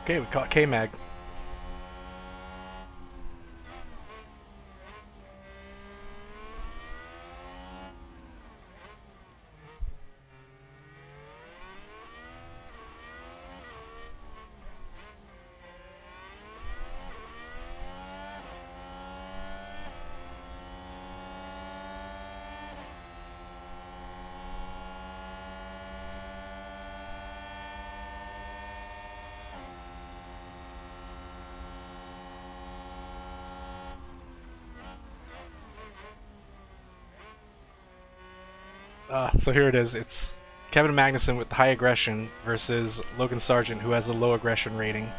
Speaker 1: Okay, we caught K-Mag. So here it is. It's Kevin Magnussen with high aggression versus Logan Sargent, who has a low aggression rating.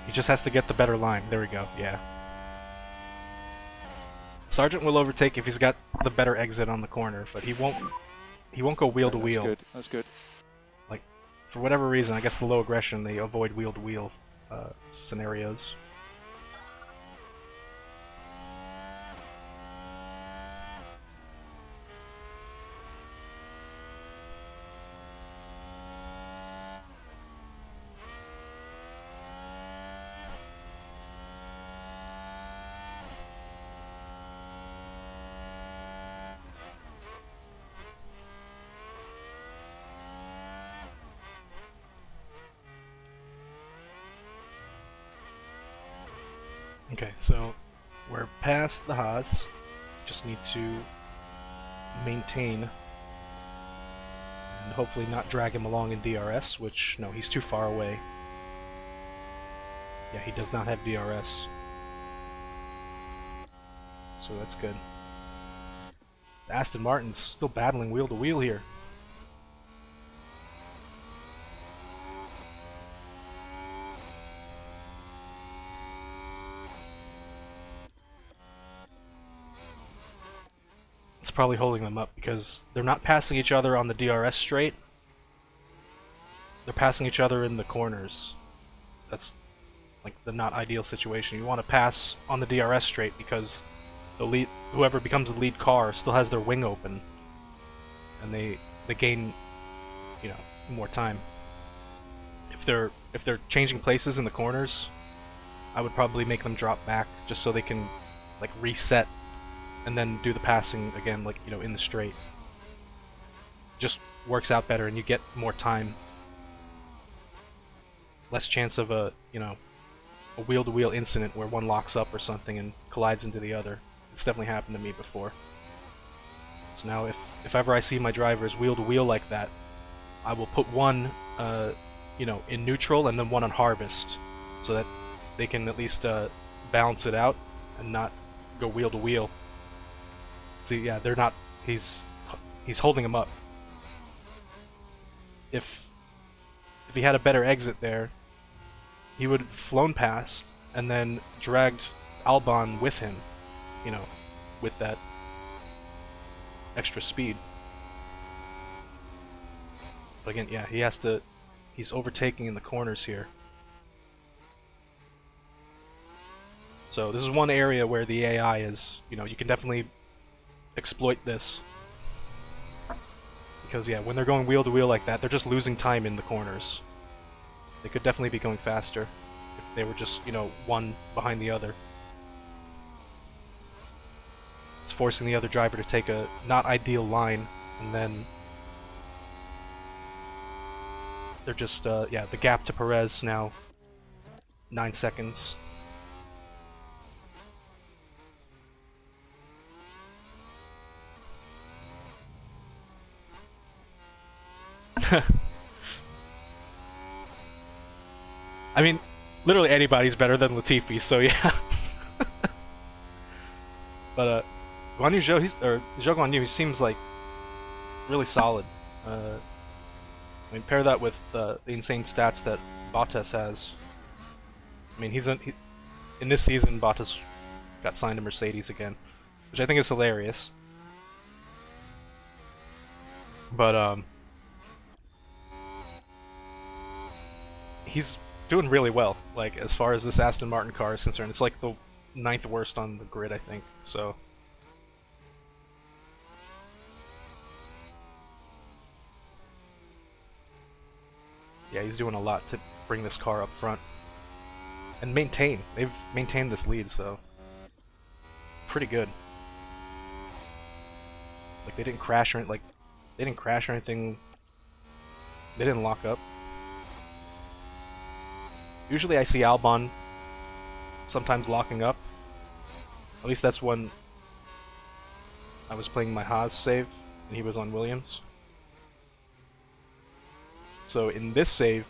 Speaker 1: He just has to get the better line. There we go. Yeah. Sargent will overtake if he's got the better exit on the corner, but he won't. He won't go wheel to wheel.
Speaker 7: That's good. That's good.
Speaker 1: Like, for whatever reason, I guess the low aggression, they avoid wheel to wheel scenarios. Okay, so we're past the Haas. Just need to maintain and hopefully not drag him along in DRS, which, no, he's too far away. Yeah, he does not have DRS. So that's good. Aston Martin's still battling wheel to wheel here. It's probably holding them up because they're not passing each other on the DRS straight. They're passing each other in the corners. That's like the not ideal situation. You want to pass on the DRS straight because the lead, whoever becomes the lead car still has their wing open, and they gain, you know, more time. If they're changing places in the corners, I would probably make them drop back just so they can like reset and then do the passing again, like, you know, in the straight. Just works out better and you get more time. Less chance of a, you know, a wheel-to-wheel incident where one locks up or something and collides into the other. It's definitely happened to me before. So now if ever I see my drivers wheel-to-wheel like that, I will put one, you know, in neutral and then one on harvest, so that they can at least balance it out and not go wheel-to-wheel. See, yeah, they're not. He's holding him up. If he had a better exit there, he would have flown past and then dragged Albon with him, you know, with that extra speed. But again, yeah, he has to he's overtaking in the corners here. So this is one area where the AI is, you know, you can definitely exploit this. Because yeah, when they're going wheel to wheel like that, they're just losing time in the corners. They could definitely be going faster if they were just, you know, one behind the other. It's forcing the other driver to take a not ideal line, and then they're just, yeah, the gap to Perez now 9 seconds. I mean, literally anybody's better than Latifi, so yeah. But Guan Yu Zhou, Zhou Guan Yu, he seems like really solid. I mean, pair that with the insane stats that Bottas has. I mean, in this season, Bottas got signed to Mercedes again, which I think is hilarious. But he's doing really well, like, as far as this Aston Martin car is concerned. It's like the 9th worst on the grid, I think, so... Yeah, he's doing a lot to bring this car up front. And maintain. They've maintained this lead, so... Pretty good. Like, they didn't crash or like, they didn't crash or anything. They didn't lock up. Usually I see Albon sometimes locking up. At least that's when I was playing my Haas save and he was on Williams. So in this save,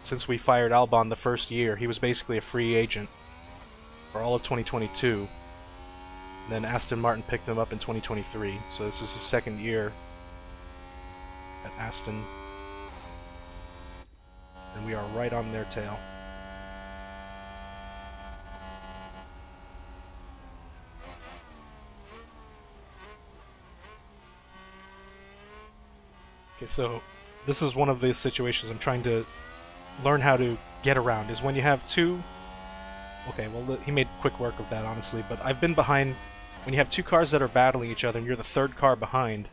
Speaker 1: since we fired Albon the first year, he was basically a free agent for all of 2022. And then Aston Martin picked him up in 2023, so this is his second year at Aston. And we are right on their tail. Okay, so this is one of the situations I'm trying to learn how to get around, is when you have two... Okay, well, he made quick work of that, honestly, but I've been behind... When you have two cars that are battling each other and you're the third car behind,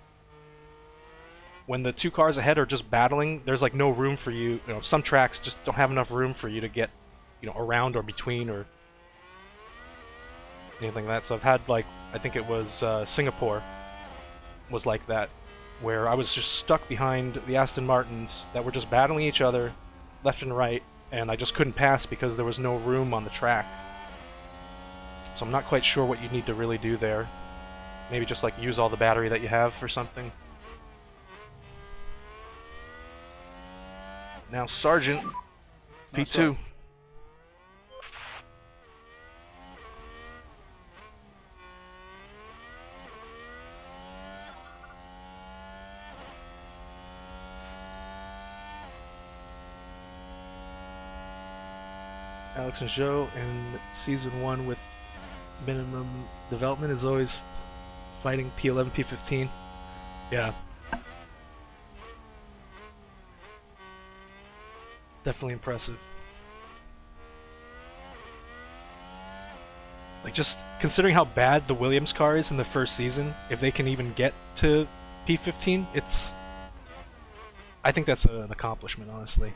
Speaker 1: when the two cars ahead are just battling, there's like no room for you. You know, some tracks just don't have enough room for you to get, you know, around or between or anything like that. So I've had, like, I think it was Singapore was like that, where I was just stuck behind the Aston Martins that were just battling each other left and right, and I just couldn't pass because there was no room on the track. So I'm not quite sure what you need to really do there. Maybe just like use all the battery that you have or something. Now Sargent, P2. Alex and Joe in Season 1 with minimum development is always fighting P11, P15. Yeah. Definitely impressive. Like, just considering how bad the Williams car is in the first season, if they can even get to P15, it's... I think that's an accomplishment, honestly.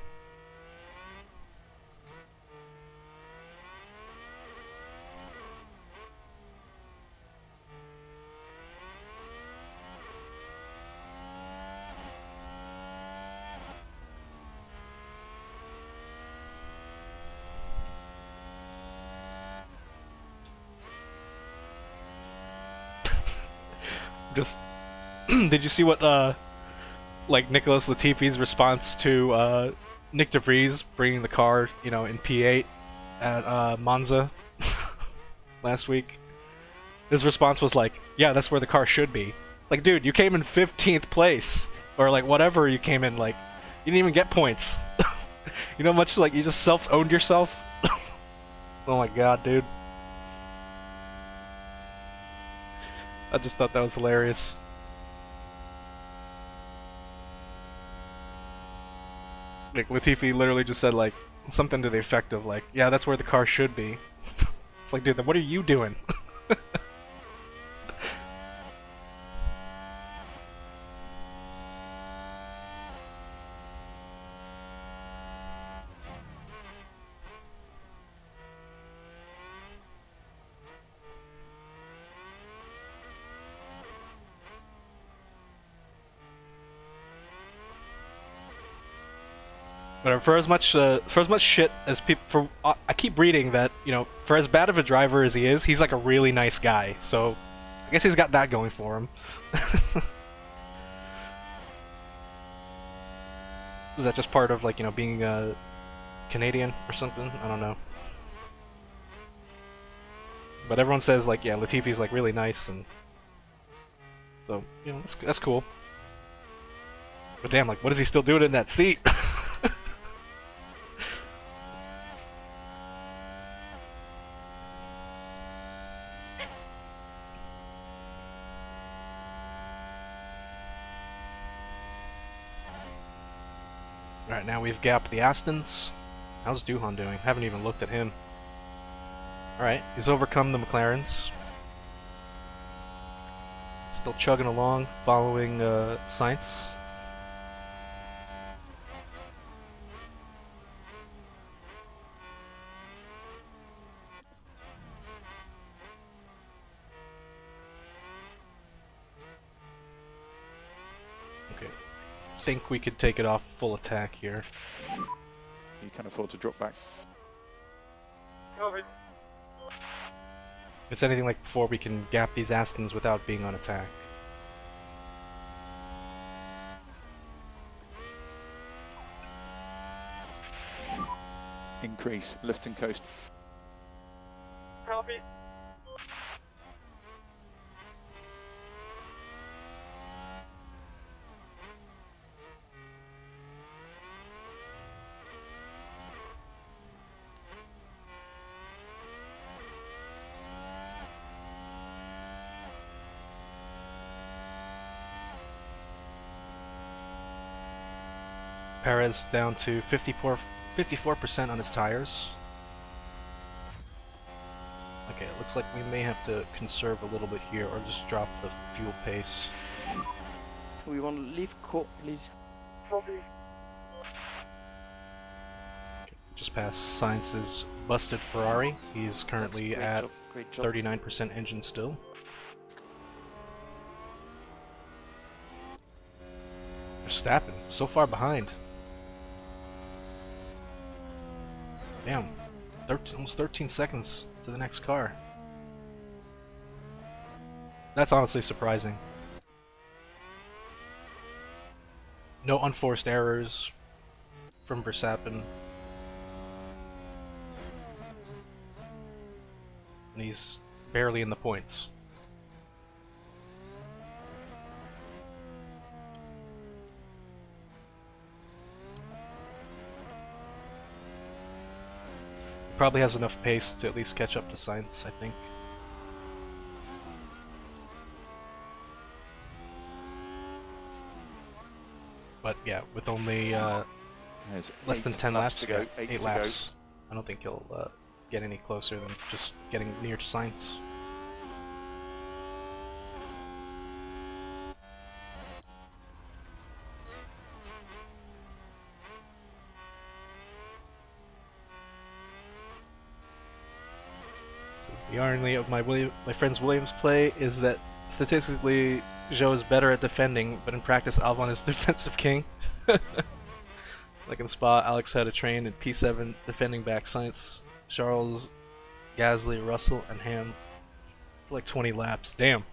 Speaker 1: Just did you see what like Nicholas Latifi's response to Nick DeVries bringing the car, you know, in P8 at Monza last week? His response was like, "Yeah, that's where the car should be." Like, dude, you came in 15th place, or like whatever you came in. Like, you didn't even get points. You know, much like you just self-owned yourself. Oh my god, dude. I just thought that was hilarious. Like Latifi literally just said like something to the effect of like, yeah, that's where the car should be. It's like, dude, then what are you doing? But for as much shit as people, I keep reading that, you know, for as bad of a driver as he is, he's like a really nice guy. So I guess he's got that going for him. Is that just part of like, you know, being Canadian or something? I don't know. But everyone says like, yeah, Latifi's like really nice, and so you know that's cool. But damn, like, what is he still doing in that seat? Alright, now we've gapped the Astons. How's Duhan doing? Haven't even looked at him. Alright, he's overcome the McLarens. Still chugging along, following Sainz. Think we could take it off full attack here.
Speaker 7: You can afford to drop back.
Speaker 4: Copy.
Speaker 1: If it's anything like before, we can gap these Astons without being on attack.
Speaker 7: Increase, lift and coast.
Speaker 4: Copy.
Speaker 1: Perez down to 54% on his tires. Okay, it looks like we may have to conserve a little bit here, or just drop the fuel pace.
Speaker 3: We want to leave please.
Speaker 4: Copy.
Speaker 1: Just past Sainz's busted Ferrari. He's currently at
Speaker 3: Great job.
Speaker 1: 39% engine still. Verstappen, so far behind. Damn, almost 13 seconds to the next car. That's honestly surprising. No unforced errors from Verstappen. And he's barely in the points. Probably has enough pace to at least catch up to Sainz, I think. But yeah, with only
Speaker 7: There's
Speaker 1: less than 10 laps
Speaker 7: to go.
Speaker 1: 8 laps, I don't think he'll get any closer than just getting near to Sainz. The irony of my friend's Williams play is that statistically Zhou is better at defending, but in practice Albon is defensive king. Like in Spa, Alex had a train in P7 defending back Sainz, Charles, Gasly, Russell, and Ham for like 20 laps. Damn.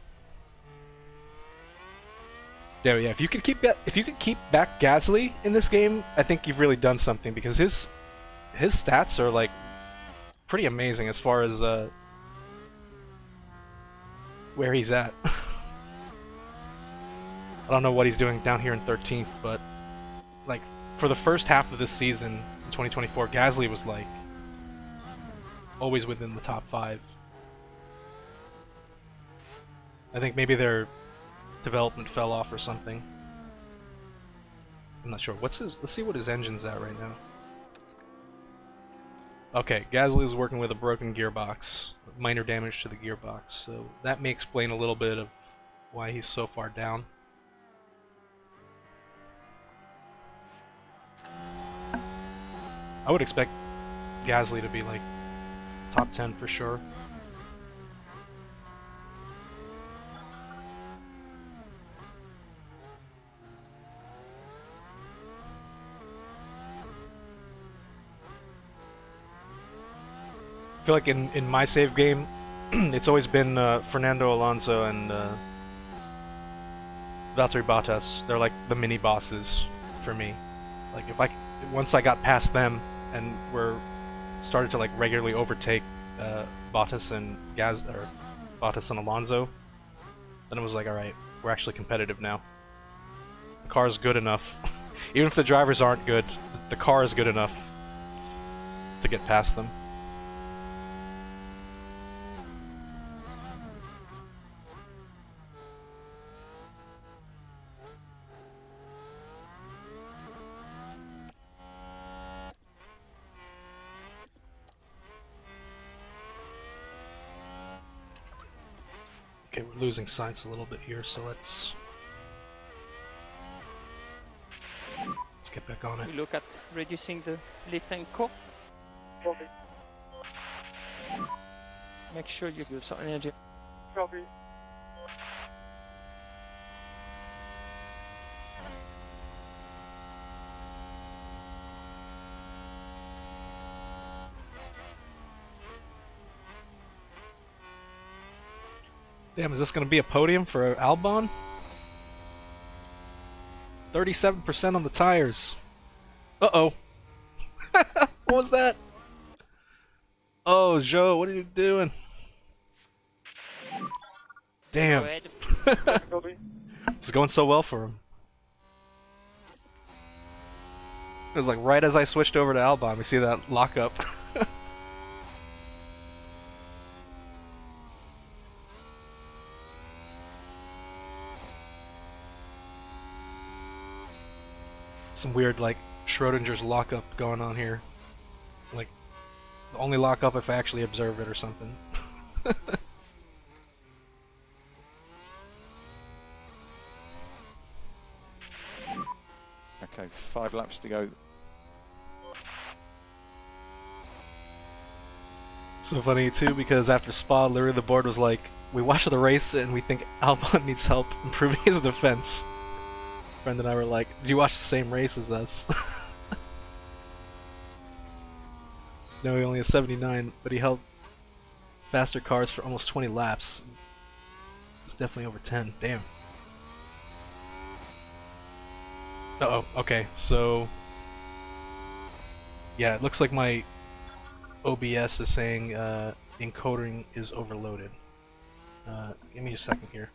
Speaker 1: Yeah, if you could keep back Gasly in this game, I think you've really done something, because his stats are like pretty amazing as far as where he's at. I don't know what he's doing down here in 13th, but like for the first half of this season in 2024, Gasly was like always within the top 5. I think maybe their development fell off or something. I'm not sure. What's his... Let's see what his engine's at right now. Okay, Gasly is working with a broken gearbox. Minor damage to the gearbox. So that may explain a little bit of why he's so far down. I would expect Gasly to be like top 10 for sure. I feel like in my save game, it's always been Fernando Alonso and Valtteri Bottas. They're like the mini bosses for me. Like once I got past them and started to like regularly overtake Bottas and Bottas and Alonso, then it was like, all right, we're actually competitive now. The car is good enough, even if the drivers aren't good. The car is good enough to get past them. Okay, we're losing science a little bit here, so let's get back on it.
Speaker 6: We look at reducing the lift and core.
Speaker 4: Copy.
Speaker 6: Make sure you use some energy.
Speaker 4: Copy.
Speaker 1: Damn, is this gonna be a podium for Albon? 37% on the tires. Uh-oh. What was that? Oh, Joe, what are you doing? Damn.
Speaker 6: Go ahead.
Speaker 4: Copy.
Speaker 1: It was going so well for him. It was like right as I switched over to Albon, we see that lockup. Some weird, like, Schrodinger's lockup going on here. Like, the only lockup if I actually observe it or something.
Speaker 7: Okay, 5 laps to go.
Speaker 1: So funny, too, because after Spa, literally the board was like, we watched the race and we think Albon needs help improving his defense. Friend and I were like, did you watch the same race as us? No, he only has 79, but he held faster cars for almost 20 laps. It was definitely over 10. Damn. Uh-oh, okay, so... yeah, it looks like my OBS is saying encoding is overloaded. Give me a second here.